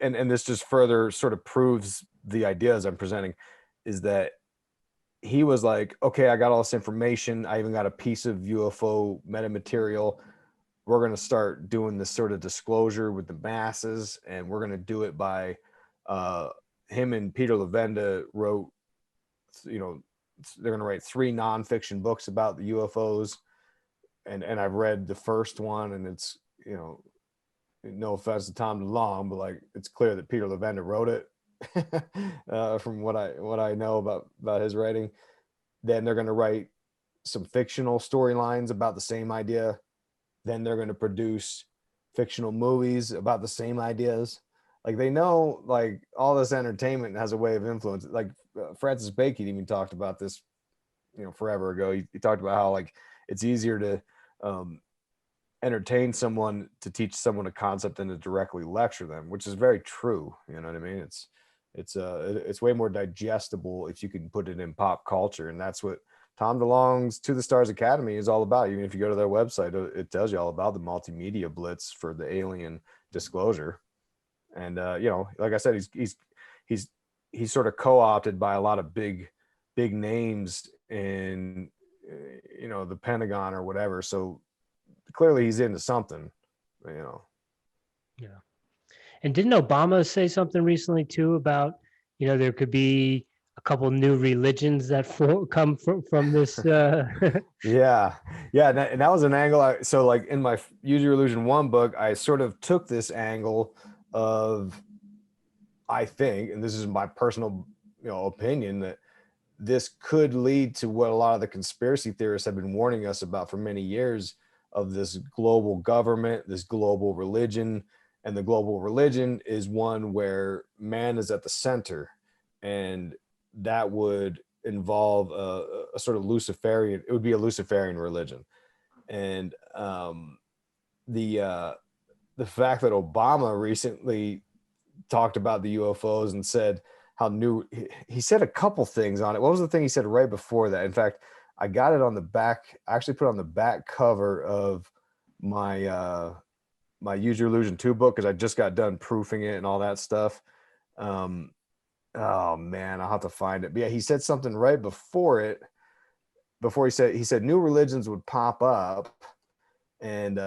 And this just further sort of proves the ideas I'm presenting, is that he was like, okay, I got all this information. I even got a piece of UFO metamaterial. We're going to start doing this sort of disclosure with the masses, and we're going to do it by him and Peter Levenda wrote, you know, they're going to write 3 nonfiction books about the UFOs. And I've read the first one, and it's, you know, no offense to Tom DeLonge, but like, it's clear that Peter Levenda wrote it. From what I know about his writing. Then they're going to write some fictional storylines about the same idea. Then they're going to produce fictional movies about the same ideas. Like they know, like all this entertainment has a way of influence. Like Francis Bacon even talked about this, you know, forever ago. He talked about how like it's easier to entertain someone to teach someone a concept than to directly lecture them, which is very true. You know what I mean? It's way more digestible if you can put it in pop culture, and that's what Tom DeLonge's To the Stars Academy is all about. Even if you go to their website, it tells you all about the multimedia blitz for the alien disclosure. And you know, like I said, he's sort of co-opted by a lot of big names in, you know, the Pentagon or whatever. So clearly he's into something, you know. Yeah. And didn't Obama say something recently too about, you know, there could be a couple new religions that come from this? Yeah. And that was an angle. So like in my Use Your Illusion 1 book, I sort of took this angle of, I think, and this is my personal, you know, opinion, that this could lead to what a lot of the conspiracy theorists have been warning us about for many years, of this global government, this global religion. And the global religion is one where man is at the center, and that would involve a sort of Luciferian. It would be a Luciferian religion, and the fact that Obama recently talked about the UFOs and said how new. He said a couple things on it. What was the thing he said right before that? In fact, I got it on the back. I actually put it on the back cover of my my Use Your Illusion 2 book, because I just got done proofing it and all that stuff. Oh man, I'll have to find it. But yeah, he said something right before it. Before he said new religions would pop up, and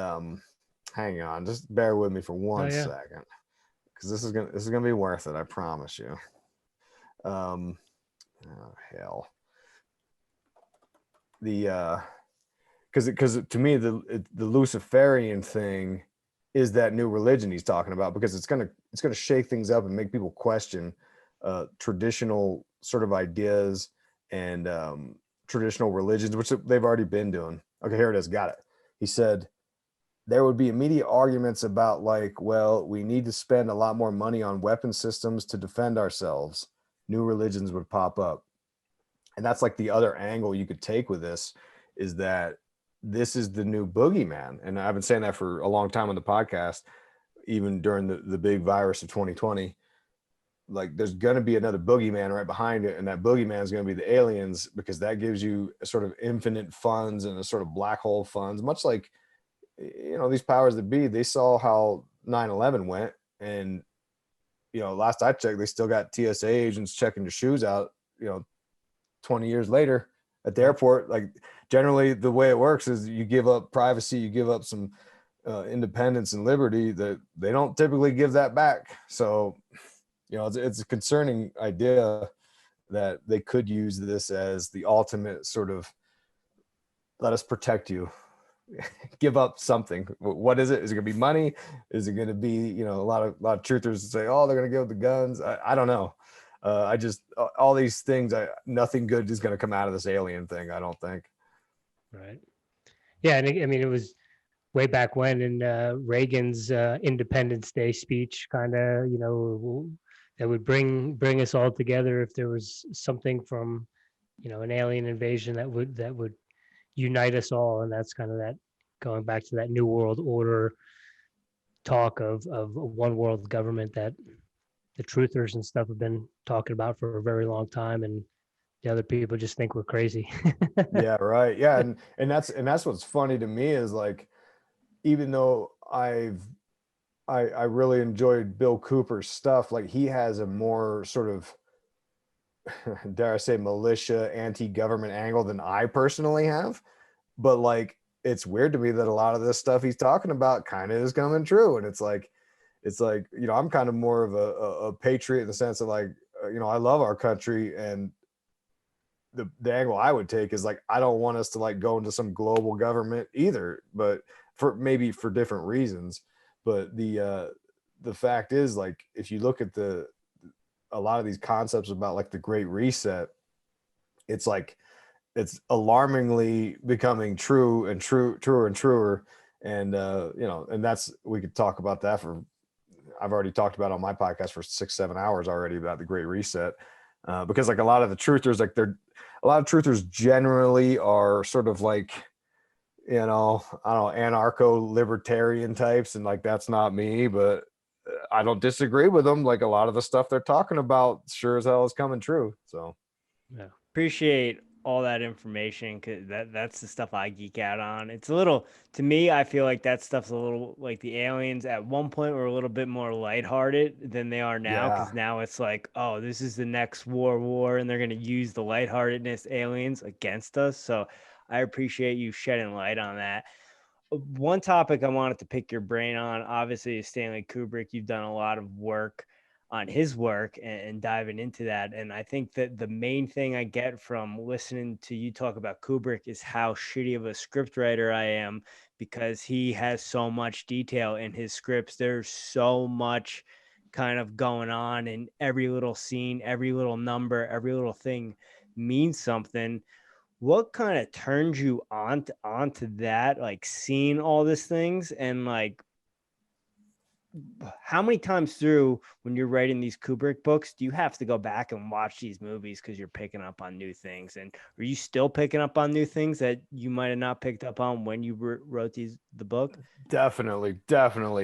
hang on, just bear with me for one second, because this is gonna be worth it. I promise you. Oh hell. the because to me the Luciferian thing is that new religion he's talking about, because it's gonna shake things up and make people question traditional sort of ideas and traditional religions, which they've already been doing. Okay, here it is. Got it. He said there would be immediate arguments about, like, well, we need to spend a lot more money on weapon systems to defend ourselves. New religions would pop up. And that's like the other angle you could take with this, is that this is the new boogeyman. And I've been saying that for a long time on the podcast, even during the big virus of 2020. Like, there's going to be another boogeyman right behind it. And that boogeyman is going to be the aliens, because that gives you a sort of infinite funds and a sort of black hole funds, much like, you know, these powers that be. They saw how 9/11 went. And, you know, last I checked, they still got TSA agents checking your shoes out, you know, 20 years later at the airport. Like, generally the way it works is you give up privacy, you give up some independence and liberty, that they don't typically give that back. So, you know, it's a concerning idea that they could use this as the ultimate sort of, let us protect you. Give up something. What is it? Is it going to be money? Is it going to be, you know, a lot of truthers say, oh, they're going to give the guns. I don't know. I just, all these things, nothing good is going to come out of this alien thing, I don't think. Right. Yeah. And I mean, it was way back when in Reagan's Independence Day speech, kind of, you know, that would bring us all together if there was something from, you know, an alien invasion that would unite us all. And that's kind of that, going back to that new world order talk of a one world government that the truthers and stuff have been talking about for a very long time, and the other people just think we're crazy. Yeah, right. Yeah, and that's what's funny to me is, like, even though I really enjoyed Bill Cooper's stuff, like, he has a more sort of, dare I say, militia, anti-government angle than I personally have. But, like, it's weird to me that a lot of this stuff he's talking about kind of is coming true. And it's like, you know, I'm kind of more of a patriot in the sense of, like, you know, I love our country, and the angle I would take is, like, I don't want us to, like, go into some global government either, but for different reasons. But the fact is, like, if you look at a lot of these concepts about, like, the Great Reset, it's like, it's alarmingly becoming truer and truer. And, you know, and that's, we could talk about that I've already talked about on my podcast for 6-7 hours already about the Great Reset. Because, like, a lot of truthers generally are sort of like, you know, I don't know, anarcho-libertarian types. And, like, that's not me, but I don't disagree with them. Like, a lot of the stuff they're talking about sure as hell is coming true. So, yeah, appreciate all that information, because that's the stuff I geek out on. It's a little, to me, I feel like that stuff's a little like the aliens at one point were a little bit more lighthearted than they are now, because now it's like, oh, this is the next war, and they're going to use the lightheartedness aliens against us. So I appreciate you shedding light on that. One topic I wanted to pick your brain on, obviously, is Stanley Kubrick. You've done a lot of work on his work and diving into that. And I think that the main thing I get from listening to you talk about Kubrick is how shitty of a scriptwriter I am, because he has so much detail in his scripts. There's so much kind of going on in every little scene, every little number, every little thing means something. What kind of turns you onto that, like seeing all these things? And, like, how many times through when you're writing these Kubrick books do you have to go back and watch these movies because you're picking up on new things? And are you still picking up on new things that you might have not picked up on when you wrote the book? Definitely.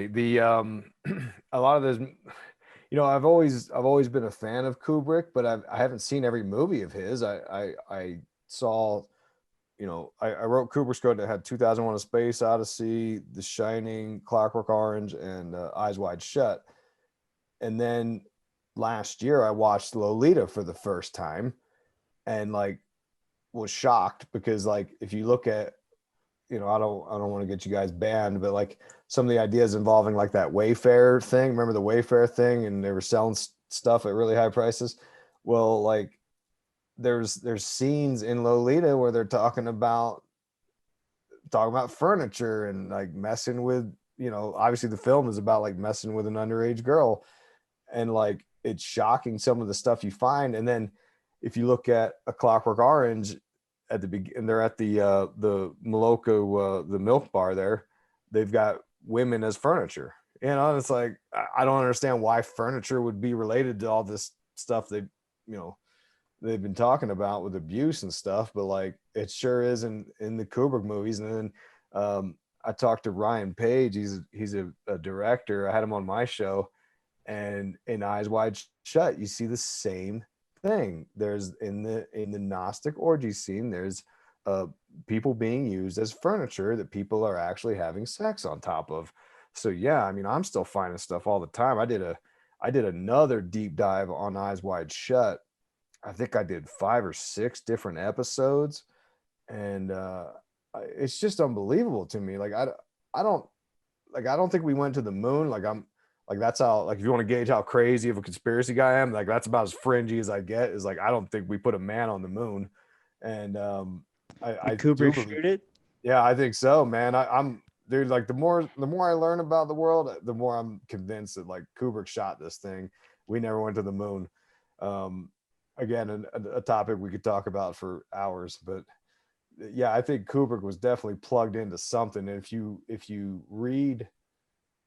The a lot of this, you know, I've always been a fan of Kubrick, but I haven't seen every movie of his. I saw, you know, I wrote Kubrick's Code that had 2001: A Space Odyssey, The Shining, Clockwork Orange, and Eyes Wide Shut. And then last year I watched Lolita for the first time, and, like, was shocked, because, like, if you look at, you know, I don't want to get you guys banned, but, like, some of the ideas involving, like, that Wayfair thing. Remember the Wayfair thing? And they were selling stuff at really high prices. Well, like, there's scenes in Lolita where they're talking about furniture and like messing with, obviously the film is about like messing with an underage girl, and like it's shocking some of the stuff you find. And then if you look at A Clockwork Orange at the beginning, they're at the Moloko, the milk bar there, they've got women as furniture, and it's like, I don't understand why furniture would be related to all this stuff they've been talking about with abuse and stuff, but like it sure is in the Kubrick movies. And then I talked to Ryan Page. He's a director. I had him on my show, and in Eyes Wide Shut, you see the same thing. There's in the Gnostic orgy scene, there's people being used as furniture that people are actually having sex on top of. So yeah, I mean, I'm still finding stuff all the time. I did another deep dive on Eyes Wide Shut. I think I did 5 or 6 different episodes, and it's just unbelievable to me. Like I don't think we went to the moon. Like that's how, like, if you want to gauge how crazy of a conspiracy guy I am, like that's about as fringy as I get, is like, I don't think we put a man on the moon. And I Kubrick shoot it. Yeah, I think so, man. I'm dude, like the more I learn about the world, the more I'm convinced that like Kubrick shot this thing. We never went to the moon. Again, a topic we could talk about for hours, but yeah, I think Kubrick was definitely plugged into something. And if you read,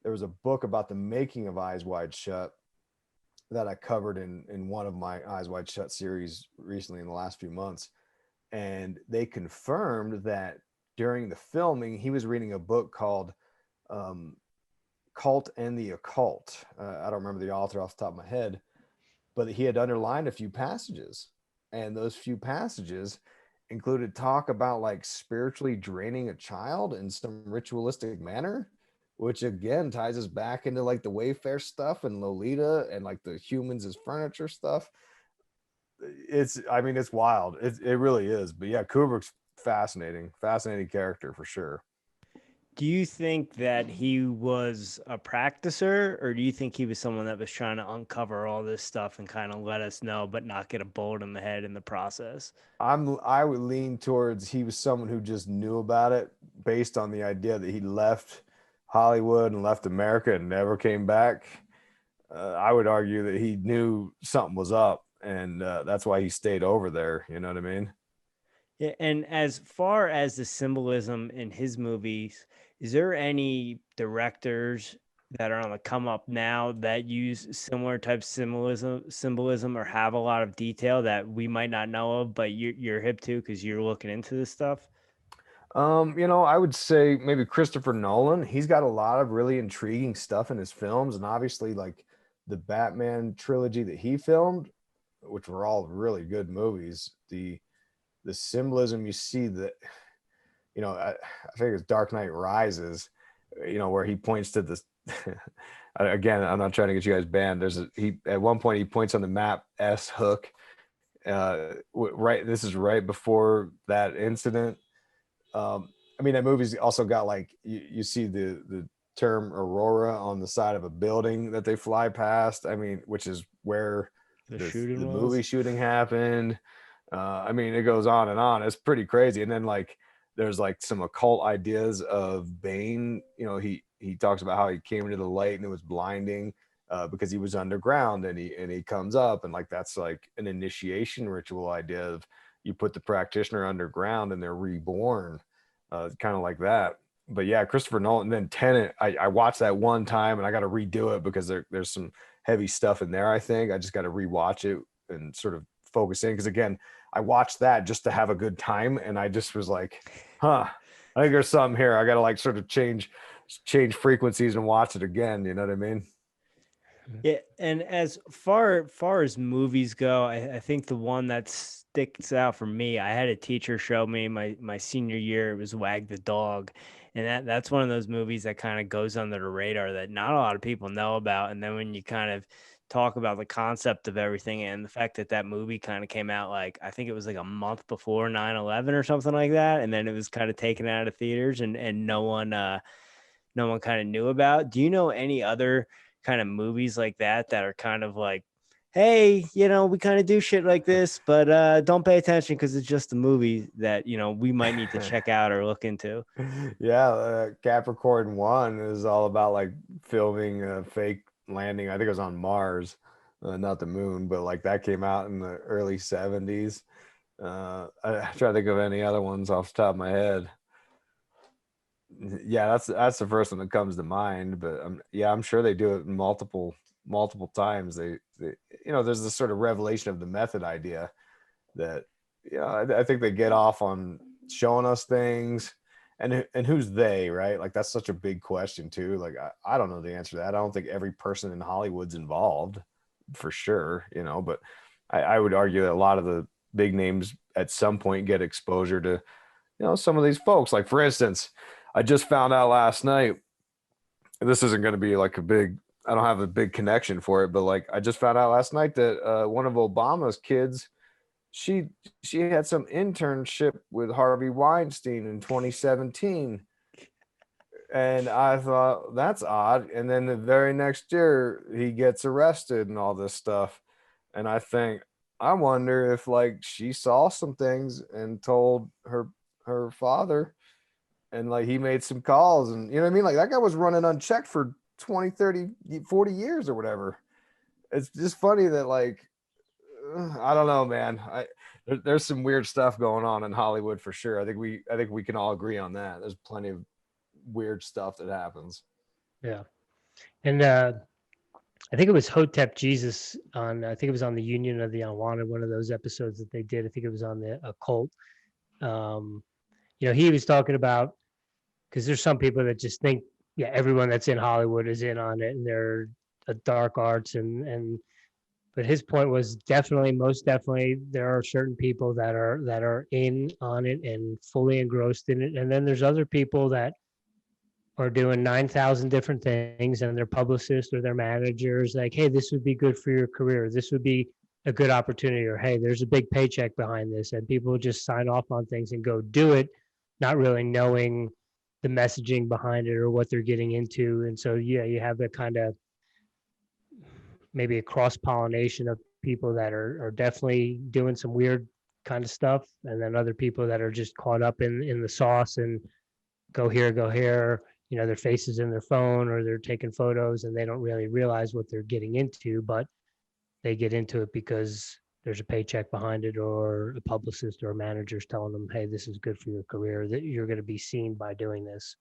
there was a book about the making of Eyes Wide Shut that I covered in one of my Eyes Wide Shut series recently in the last few months. And they confirmed that during the filming, he was reading a book called Cult and the Occult. I don't remember the author off the top of my head, but he had underlined a few passages, and those few passages included talk about like spiritually draining a child in some ritualistic manner, which again ties us back into like the Wayfair stuff and Lolita and like the humans as furniture stuff. It's wild. It really is. But yeah, Kubrick's fascinating character for sure. Do you think that he was a practicer, or do you think he was someone that was trying to uncover all this stuff and kind of let us know, but not get a bullet in the head in the process? I would lean towards he was someone who just knew about it, based on the idea that he left Hollywood and left America and never came back. I would argue that he knew something was up, and that's why he stayed over there. You know what I mean? Yeah, and as far as the symbolism in his movies, is there any directors that are on the come up now that use similar type symbolism or have a lot of detail that we might not know of, but you're hip to because you're looking into this stuff? I would say maybe Christopher Nolan. He's got a lot of really intriguing stuff in his films, and obviously like the Batman trilogy that he filmed, which were all really good movies. The symbolism you see that, I think it's Dark Knight Rises, where he points to this. Again, I'm not trying to get you guys banned. At one point he points on the map S hook. Right, this is right before that incident. That movie's also got like you see the term Aurora on the side of a building that they fly past. Which is where the movie shooting happened. It goes on and on. It's pretty crazy. And then like there's like some occult ideas of Bane. He talks about how he came into the light and it was blinding because he was underground, and he comes up, and like that's like an initiation ritual idea of you put the practitioner underground and they're reborn, kind of like that. But yeah, Christopher Nolan. And then Tenet, I watched that one time and I got to redo it because there's some heavy stuff in there. I think I just got to rewatch it and sort of focus in, because again, I watched that just to have a good time, and I just was like, I think there's something here. I got to like sort of change frequencies and watch it again. You know what I mean? Yeah, and as far as movies go, I think the one that sticks out for me, I had a teacher show me my senior year. It was Wag the Dog, and that's one of those movies that kind of goes under the radar that not a lot of people know about. And then when you kind of talk about the concept of everything and the fact that movie kind of came out, like I think it was like a month before 9/11 or something like that, and then it was kind of taken out of theaters, and no one kind of knew about. Do you know any other kind of movies like that are kind of like hey, we kind of do shit like this, but don't pay attention because it's just a movie that, we might need to check out or look into. Yeah, Capricorn 1 is all about like filming a fake landing. I think it was on Mars, not the moon, but like that came out in the early 70s. I try to think of any other ones off the top of my head. Yeah, that's the first one that comes to mind. But I'm sure they do it multiple times. They there's this sort of revelation of the method idea that I think they get off on showing us things, and who's they, right? Like that's such a big question too. Like I don't know the answer to that. I don't think every person in Hollywood's involved for sure, but I would argue that a lot of the big names at some point get exposure to some of these folks. Like for instance, I just found out last night, and this isn't going to be like I don't have a big connection for it, but like I just found out last night that one of Obama's kids, she had some internship with Harvey Weinstein in 2017. And I thought that's odd. And then the very next year he gets arrested and all this stuff. And I wonder if like she saw some things and told her father, and like he made some calls, and you know what I mean? Like that guy was running unchecked for 20, 30, 40 years or whatever. It's just funny that like, I don't know, man. There's some weird stuff going on in Hollywood for sure. I think we can all agree on that. There's plenty of weird stuff that happens. Yeah. And I think it was Hotep Jesus I think it was on the Union of the Unwanted, one of those episodes that they did. I think it was on the Occult. He was talking about, because there's some people that just think, yeah, everyone that's in Hollywood is in on it, and they're a dark arts, but his point was most definitely, there are certain people that are in on it and fully engrossed in it, and then there's other people that are doing 9,000 different things, and their publicists or their managers like, hey, this would be good for your career, this would be a good opportunity, or hey, there's a big paycheck behind this, and people just sign off on things and go do it, not really knowing the messaging behind it or what they're getting into. And so you have that kind of maybe a cross-pollination of people that are definitely doing some weird kind of stuff, and then other people that are just caught up in the sauce and go here, their faces in their phone, or they're taking photos and they don't really realize what they're getting into, but they get into it because there's a paycheck behind it, or a publicist or a manager's telling them, hey, this is good for your career, that you're going to be seen by doing this.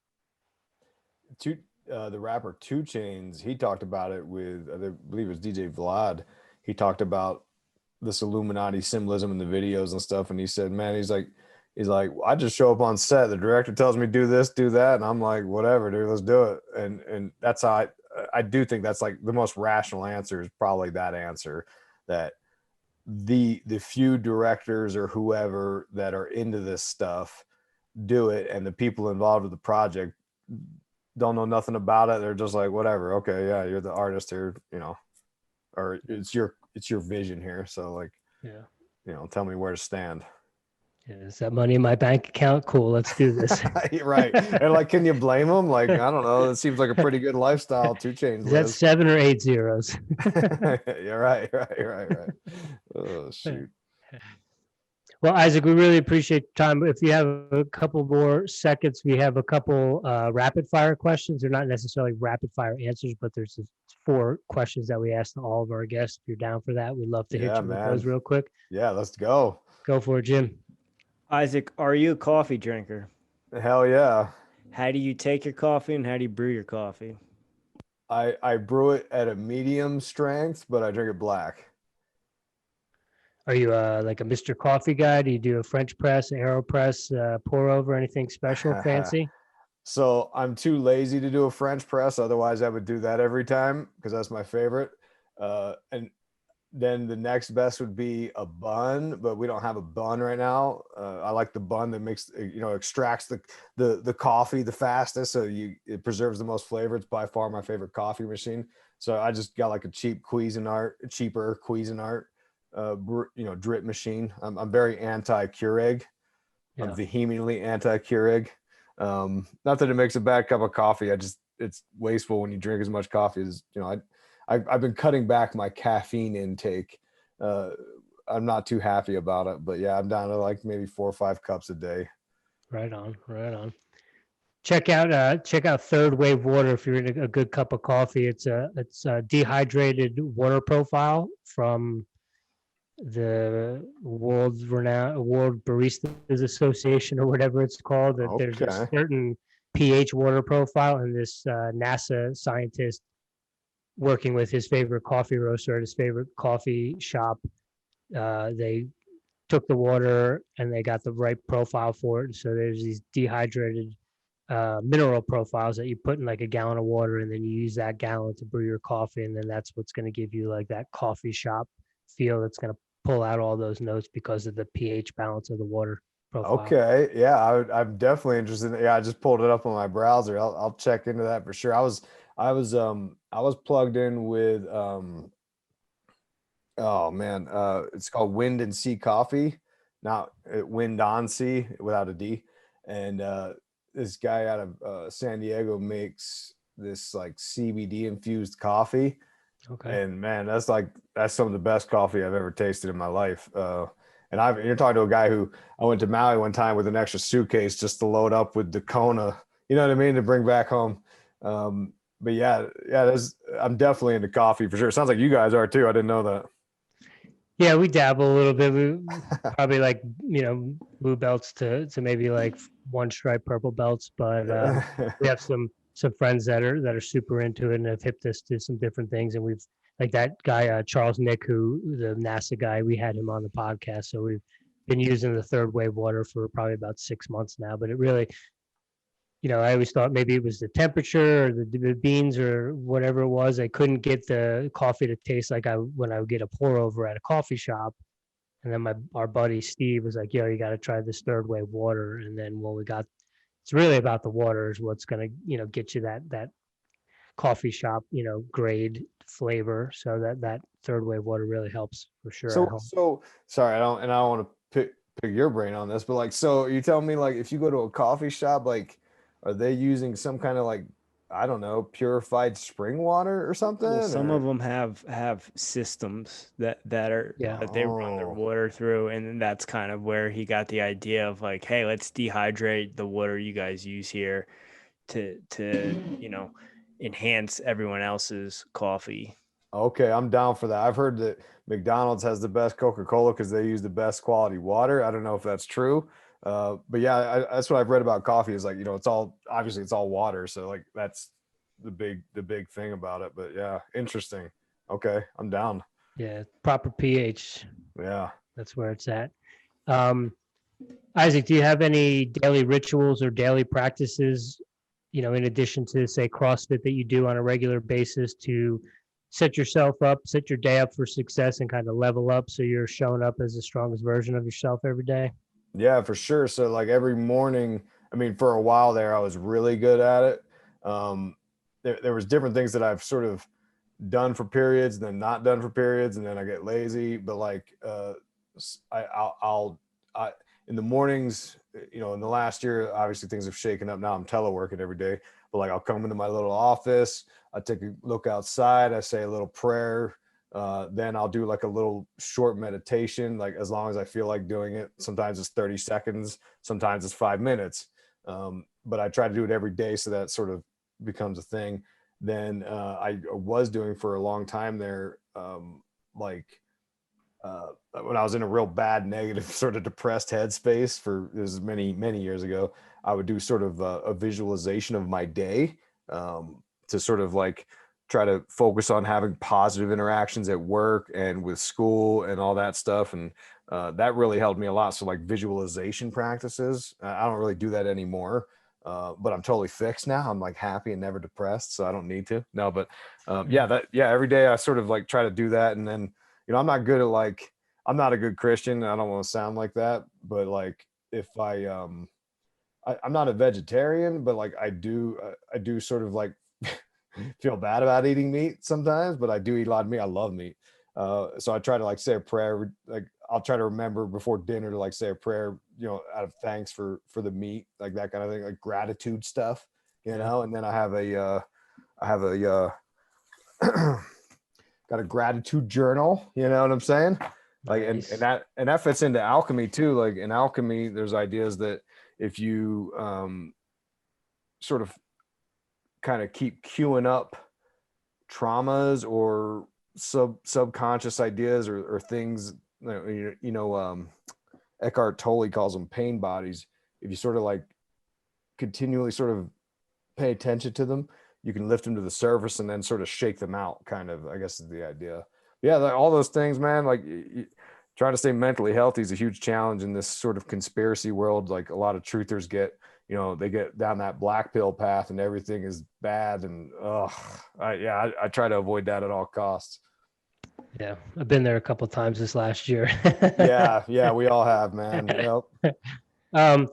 The rapper 2 Chainz, he talked about it with, I believe it was DJ Vlad. He talked about this Illuminati symbolism in the videos and stuff. And he said, man, he's like, I just show up on set. The director tells me do this, do that. And I'm like, whatever, dude, let's do it. And that's how I do think that's like the most rational answer is probably that answer, that the few directors or whoever that are into this stuff do it, and the people involved with the project don't know nothing about it. They're just like, whatever, okay, yeah, you're the artist here, or it's your vision here, so like, tell me where to stand. Yeah, is that money in my bank account? Cool, let's do this. Right. And like, can you blame them? Like, I don't know, it seems like a pretty good lifestyle 2 Chainz. Is that 7 or 8 zeros? Yeah, right. Oh shoot. Well, Isaac, we really appreciate your time. If you have a couple more seconds, we have a couple rapid fire questions. They're not necessarily rapid fire answers, but there's 4 questions that we ask all of our guests. If you're down for that, we'd love to hit you with those real quick. Yeah, let's go. Go for it, Jim. Isaac, are you a coffee drinker? Hell yeah. How do you take your coffee, and how do you brew your coffee? I brew it at a medium strength, but I drink it black. Are you like a Mr. Coffee guy? Do you do a French press, AeroPress, pour over, anything special, fancy? So I'm too lazy to do a French press. Otherwise, I would do that every time because that's my favorite. And then the next best would be a bun, but we don't have a bun right now. I like the bun that makes, extracts the coffee the fastest. So it preserves the most flavor. It's by far my favorite coffee machine. So I just got like a cheaper Cuisinart, drip machine. I'm very anti-Keurig. Yeah. I'm vehemently anti-Keurig. Not that it makes a bad cup of coffee. It's wasteful when you drink as much coffee as, I've been cutting back my caffeine intake. I'm not too happy about it, but yeah, I'm down to like maybe 4 or 5 cups a day. Right on, right on. Check out Third Wave Water if you're in a good cup of coffee. It's a dehydrated water profile from the world baristas association or whatever it's called. That there's a Okay. certain pH water profile, and this NASA scientist working with his favorite coffee roaster at his favorite coffee shop, they took the water and they got the right profile for it. So there's these dehydrated mineral profiles that you put in like a gallon of water, and then you use that gallon to brew your coffee, and then that's what's going to give you like that coffee shop feel. That's going to pull out all those notes because of the pH balance of the water profile. Okay, yeah, I'm definitely interested. Yeah, I just pulled it up on my browser. I'll check into that for sure. I was plugged in with oh man, it's called Wind and Sea Coffee. Now Wind on Sea without a D, and this guy out of San Diego makes this like CBD infused coffee. Okay. And man, that's some of the best coffee I've ever tasted in my life. And you're talking to a guy who I went to Maui one time with an extra suitcase just to load up with Dacona, you know what I mean, to bring back home. But yeah, I'm definitely into coffee for sure. It sounds like you guys are too. I didn't know that. Yeah, we dabble a little bit. We probably like, blue belts to maybe like one stripe purple belts, but we have some friends that are super into it and have hipped us to some different things. And we've like that guy Charles Nick, who the NASA guy, we had him on the podcast, so we've been using the Third Wave water for probably about 6 months now. But it really, I always thought maybe it was the temperature or the beans or whatever it was. I couldn't get the coffee to taste like when I would get a pour over at a coffee shop. And then our buddy Steve was like, "Yo, you got to try this Third Wave water." And then when we got, it's really about the water is what's going to, get you that coffee shop, grade flavor. So that Third Wave water really helps for sure. So sorry, I don't want to pick your brain on this, but like, so you tell me like if you go to a coffee shop, like, are they using some kind of like, I don't know, purified spring water or something? Well, some of them have systems that they run their water through, and that's kind of where he got the idea of like, hey, let's dehydrate the water you guys use here to enhance everyone else's coffee. Okay, I'm down for that. I've heard that McDonald's has the best Coca-Cola because they use the best quality water. I don't know if that's true. But yeah, that's what I've read about coffee is like, it's all water. So like, that's the big thing about it, but yeah, interesting. Okay. I'm down. Yeah. Proper pH. Yeah. That's where it's at. Isaac, do you have any daily rituals or daily practices, in addition to say CrossFit that you do on a regular basis to set yourself up, set your day up for success and kind of level up so you're showing up as the strongest version of yourself every day? Yeah, for sure. So like every morning, I mean, for a while there, I was really good at it. There was different things that I've sort of done for periods and then not done for periods. And then I get lazy, but like, I'll in the mornings, in the last year, obviously things have shaken up. Now I'm teleworking every day, but like I'll come into my little office, I take a look outside, I say a little prayer. Then I'll do like a little short meditation, like as long as I feel like doing it. Sometimes it's 30 seconds, sometimes it's 5 minutes. But I try to do it every day so that sort of becomes a thing. Then I was doing for a long time there, when I was in a real bad, negative, sort of depressed headspace this is many, many years ago, I would do sort of a visualization of my day to sort of like try to focus on having positive interactions at work and with school and all that stuff. And that really helped me a lot. So like visualization practices, I don't really do that anymore, but I'm totally fixed now. I'm like happy and never depressed, so I don't need to. No, but every day I sort of like try to do that. And then, I'm not good at I'm not a good Christian. I don't want to sound like that, but like if I'm not a vegetarian, but like I do sort of like feel bad about eating meat sometimes, but I do eat a lot of meat. I love meat. So I try to like say a prayer, like I'll try to remember before dinner to like say a prayer, out of thanks for the meat, like that kind of thing, like gratitude stuff, and then I have a got a gratitude journal. You know what I'm saying? Like, Nice. and that fits into alchemy too. Like in alchemy, there's ideas that if you sort of kind of keep queuing up traumas or subconscious ideas or things, Eckhart Tolle calls them pain bodies. If you sort of like continually sort of pay attention to them, you can lift them to the surface and then sort of shake them out, kind of, I guess is the idea. Yeah, all those things, man. Like trying to stay mentally healthy is a huge challenge in this sort of conspiracy world. Like a lot of truthers get, they get down that black pill path and everything is bad. And I try to avoid that at all costs. Yeah, I've been there a couple of times this last year. yeah, we all have, man. Yep.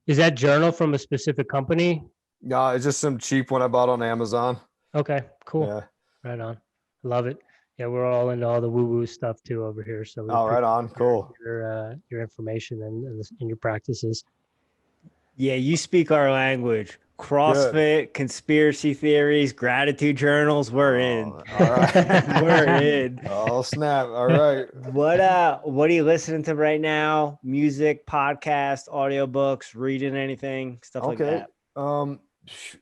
Is that journal from a specific company? No, it's just some cheap one I bought on Amazon. Okay, cool. Yeah. Right on. Love it. Yeah, we're all into all the woo-woo stuff too over here. So we right on. Cool. Your information and your practices. Yeah, you speak our language. CrossFit, Good. Conspiracy theories, gratitude journals. We're in. All right. We're in. Oh snap! All right. What are you listening to right now? Music, podcast, audiobooks, reading anything, stuff like that.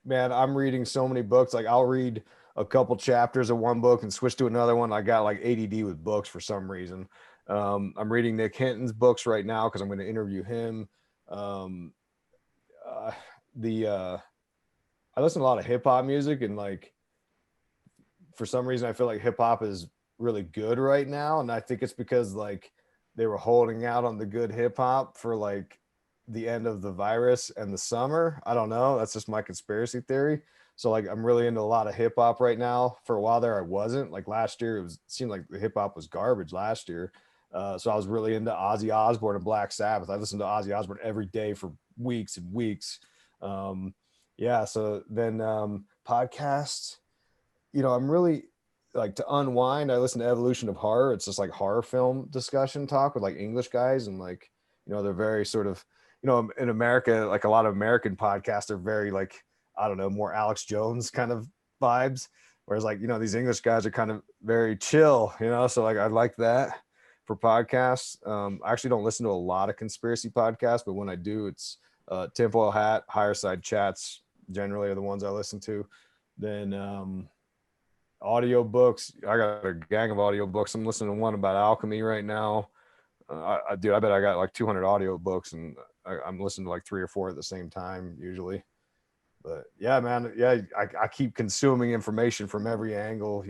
Man, I'm reading so many books. Like I'll read a couple chapters of one book and switch to another one. I got like ADD with books for some reason. I'm reading Nick Hinton's books right now because I'm going to interview him. I listen to a lot of hip hop music, and like for some reason I feel like hip hop is really good right now, and I think it's because like they were holding out on the good hip hop for like the end of the virus and the summer. I don't know, that's just my conspiracy theory. So like I'm really into a lot of hip hop right now. For a while there I wasn't. Like last year it seemed like the hip hop was garbage last year. So I was really into Ozzy Osbourne and Black Sabbath. I listened to Ozzy Osbourne every day for weeks and weeks. So then podcasts, I'm really like to unwind. I listen to Evolution of Horror. It's just like horror film discussion talk with like English guys, and like, they're very sort of, in America, like a lot of American podcasts are very like, I don't know, more Alex Jones kind of vibes. Whereas like, these English guys are kind of very chill, so like I like that for podcasts. I actually don't listen to a lot of conspiracy podcasts, but when I do, it's Tinfoil Hat, Higher Side Chats generally are the ones I listen to. Then audiobooks, I got a gang of audiobooks. I'm listening to one about alchemy right now. I bet I got like 200 audiobooks, and I'm listening to like 3 or 4 at the same time usually. But yeah, man, I keep consuming information from every angle,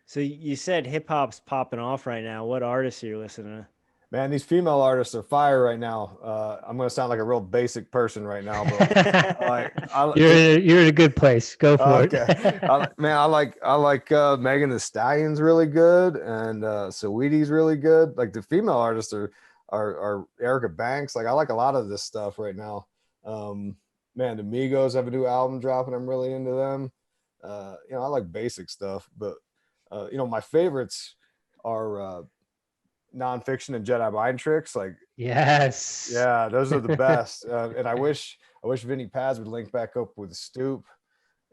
So you said hip hop's popping off right now. What artists are you listening to? Man, these female artists are fire right now. I'm going to sound like a real basic person right now, but you're in a good place. Go for it. I like Megan Thee Stallion's really good, and Saweetie's really good. Like the female artists are Erica Banks. Like I like a lot of this stuff right now. Man, the Migos have a new album dropping. I'm really into them. I like basic stuff, but my favorites are nonfiction and Jedi mind tricks. Like, yes, yeah, those are the best. And I wish Vinny Paz would link back up with Stoop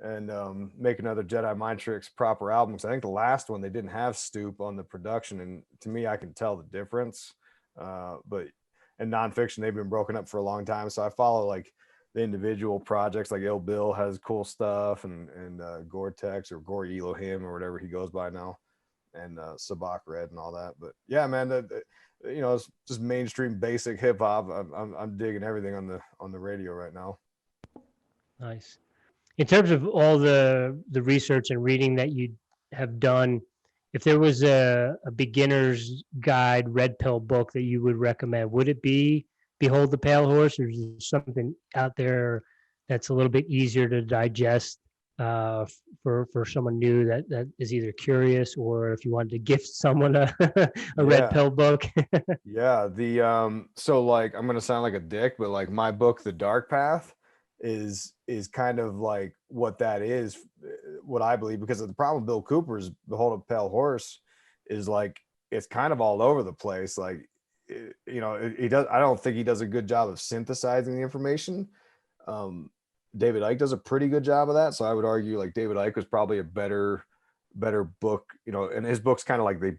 and make another Jedi mind tricks proper album. Because I think the last one they didn't have Stoop on the production, and to me, I can tell the difference. But in nonfiction, they've been broken up for a long time, so I follow like the individual projects. Like Ill Bill has cool stuff, and Gore-Tex or Gore Elohim or whatever he goes by now, and Sabak Red and all that. But yeah, man, it's just mainstream basic hip hop. I'm digging everything on the radio right now. Nice. In terms of all the research and reading that you have done, if there was a beginner's guide red pill book that you would recommend, would it be Behold the Pale Horse, or is there something out there that's a little bit easier to digest for someone new that is either curious, or if you wanted to gift someone a red pill book? Yeah, so like I'm gonna sound like a dick, but like my book, The Dark Path, is kind of like what that is, what I believe, because the problem with Bill Cooper's Behold a Pale Horse is like it's kind of all over the place. Like, he does. I don't think he does a good job of synthesizing the information. David Icke does a pretty good job of that. So I would argue like David Icke was probably a better better book, you know. And his books kind of like they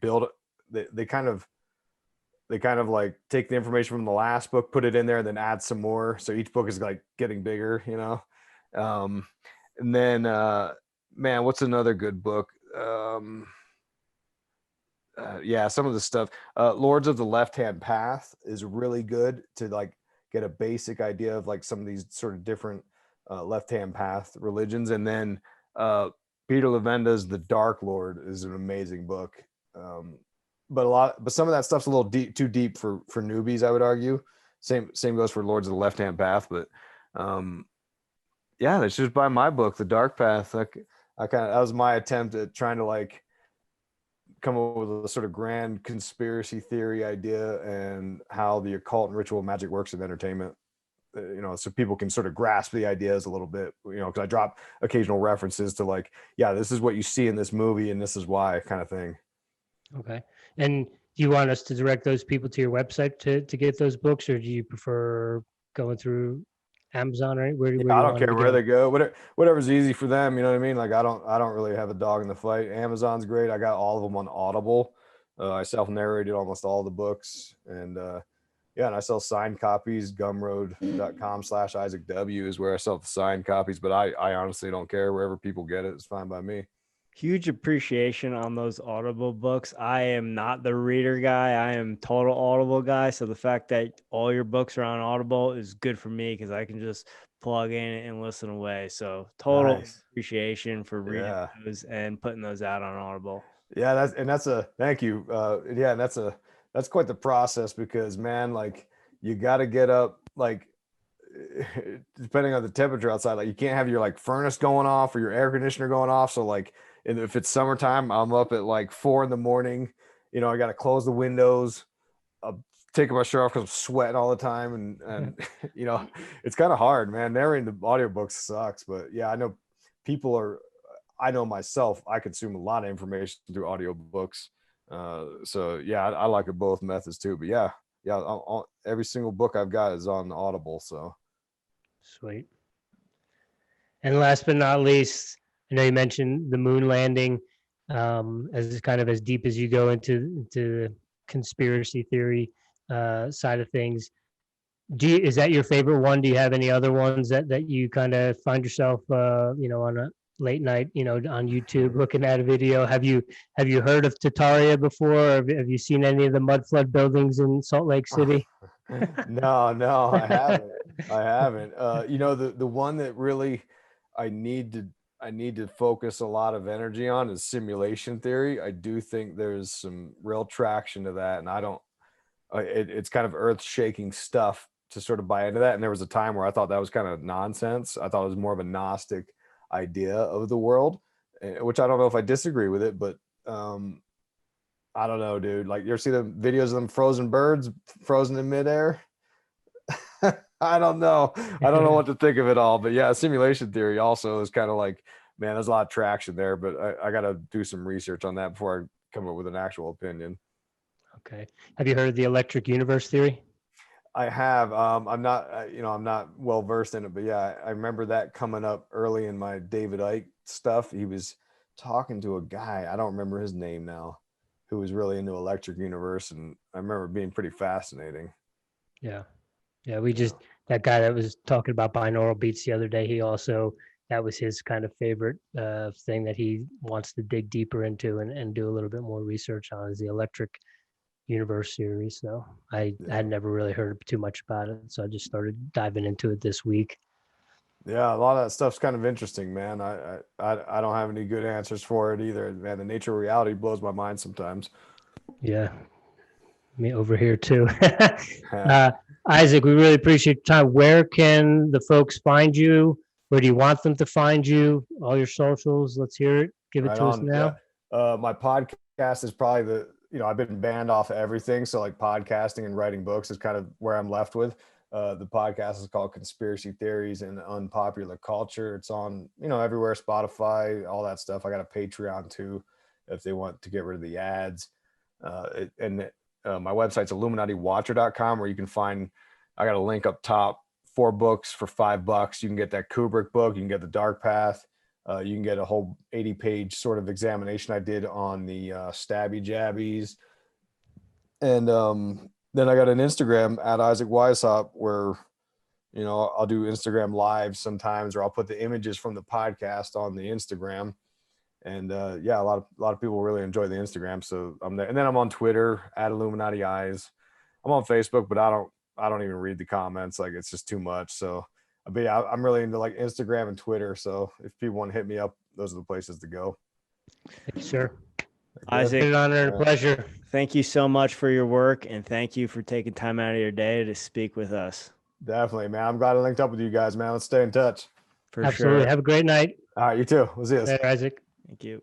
kind of like take the information from the last book, put it in there, and then add some more. So each book is like getting bigger, you know. And then man, what's another good book? Yeah, some of the stuff. Lords of the Left Hand Path is really good to like get a basic idea of like some of these sort of different left hand path religions. And then Peter Levenda's The Dark Lord is an amazing book. But some of that stuff's a little too deep for newbies, I would argue. Same goes for Lords of the Left Hand Path. But yeah, that's just by my book, The Dark Path. That was my attempt at trying to like come up with a sort of grand conspiracy theory idea and how the occult and ritual magic works in entertainment, you know, so people can sort of grasp the ideas a little bit, you know, because I drop occasional references to like, yeah, this is what you see in this movie and this is why, kind of thing. Okay. And do you want us to direct those people to your website to get those books, or do you prefer going through Amazon, or where I don't care where they go, whatever's easy for them, you know what I mean? Like I don't really have a dog in the fight. Amazon's great. I got all of them on Audible. I self-narrated almost all the books, and yeah, and I sell signed copies. Gumroad.com/IsaacW is where I sell the signed copies, but I honestly don't care. Wherever people get it, it's fine by me. Huge appreciation on those Audible books. I am not the reader guy. I am total Audible guy. So the fact that all your books are on Audible is good for me because I can just plug in and listen away. So total appreciation for reading those and putting those out on Audible. Yeah, thank you. Yeah, and that's quite the process because, man, like you got to get up, like depending on the temperature outside, like you can't have your like furnace going off or your air conditioner going off. So like, and if it's summertime, I'm up at like 4 a.m. You know, I got to close the windows, taking my shirt off because I'm sweating all the time. And you know, it's kind of hard, man. Narrating the audiobooks sucks, but yeah, I know myself, I consume a lot of information through audiobooks. So yeah, I like it both methods too, but yeah, every single book I've got is on Audible. So sweet. And last but not least, I know you mentioned the moon landing as kind of as deep as you go into the conspiracy theory side of things. Is that your favorite one? Do you have any other ones that you kind of find yourself, you know, on a late night, you know, on YouTube looking at a video? Have you heard of Tartaria before? Have you seen any of the mud flood buildings in Salt Lake City? No, I haven't. You know, the one that really I need to focus a lot of energy on is simulation theory. I do think there's some real traction to that, and it's kind of earth-shaking stuff to sort of buy into that. And there was a time where I thought that was kind of nonsense. I thought it was more of a Gnostic idea of the world, which I don't know if I disagree with it, but I don't know, dude. Like, you ever see the videos of them frozen birds frozen in midair? I don't know what to think of it all, but yeah, simulation theory also is kind of like, man, there's a lot of traction there, but I got to do some research on that before I come up with an actual opinion. Okay. Have you heard of the electric universe theory? I have. I'm not well versed in it, but yeah, I remember that coming up early in my David Icke stuff. He was talking to a guy, I don't remember his name now, who was really into electric universe, and I remember it being pretty fascinating. Yeah. That guy that was talking about binaural beats the other day, that was his kind of favorite thing that he wants to dig deeper into and do a little bit more research on, is the electric universe series. So I had never really heard too much about it, so I just started diving into it this week. Yeah, a lot of that stuff's kind of interesting, man. I don't have any good answers for it either, man. The nature of reality blows my mind sometimes. Yeah, me over here too. Isaac, we really appreciate your time. Where can the folks find you? Where do you want them to find you? All your socials, let's hear it. Give it to us now. Yeah. My podcast is probably I've been banned off of everything. So like podcasting and writing books is kind of where I'm left with. The podcast is called Conspiracy Theories and Unpopular Culture. It's on, everywhere, Spotify, all that stuff. I got a Patreon too, if they want to get rid of the ads. My website's IlluminatiWatcher.com, where you can find, I got a link up top, 4 books for $5. You can get that Kubrick book. You can get The Dark Path. You can get a whole 80-page sort of examination I did on the stabby jabbies. And then I got an Instagram at Isaac Weishaupt where, you know, I'll do Instagram live sometimes, or I'll put the images from the podcast on the Instagram. And yeah, a lot of people really enjoy the Instagram. So I'm there. And then I'm on Twitter at Illuminati Eyes. I'm on Facebook, but I don't even read the comments. Like, it's just too much. So but yeah, I'm really into like Instagram and Twitter. So if people want to hit me up, those are the places to go. Sure. Isaac, An honor and a pleasure. Thank you so much for your work, and thank you for taking time out of your day to speak with us. Definitely, man. I'm glad I linked up with you guys, man. Let's stay in touch. For Absolutely. sure. Have a great night. All right, you too. We'll see you. Later, Isaac. Thank you.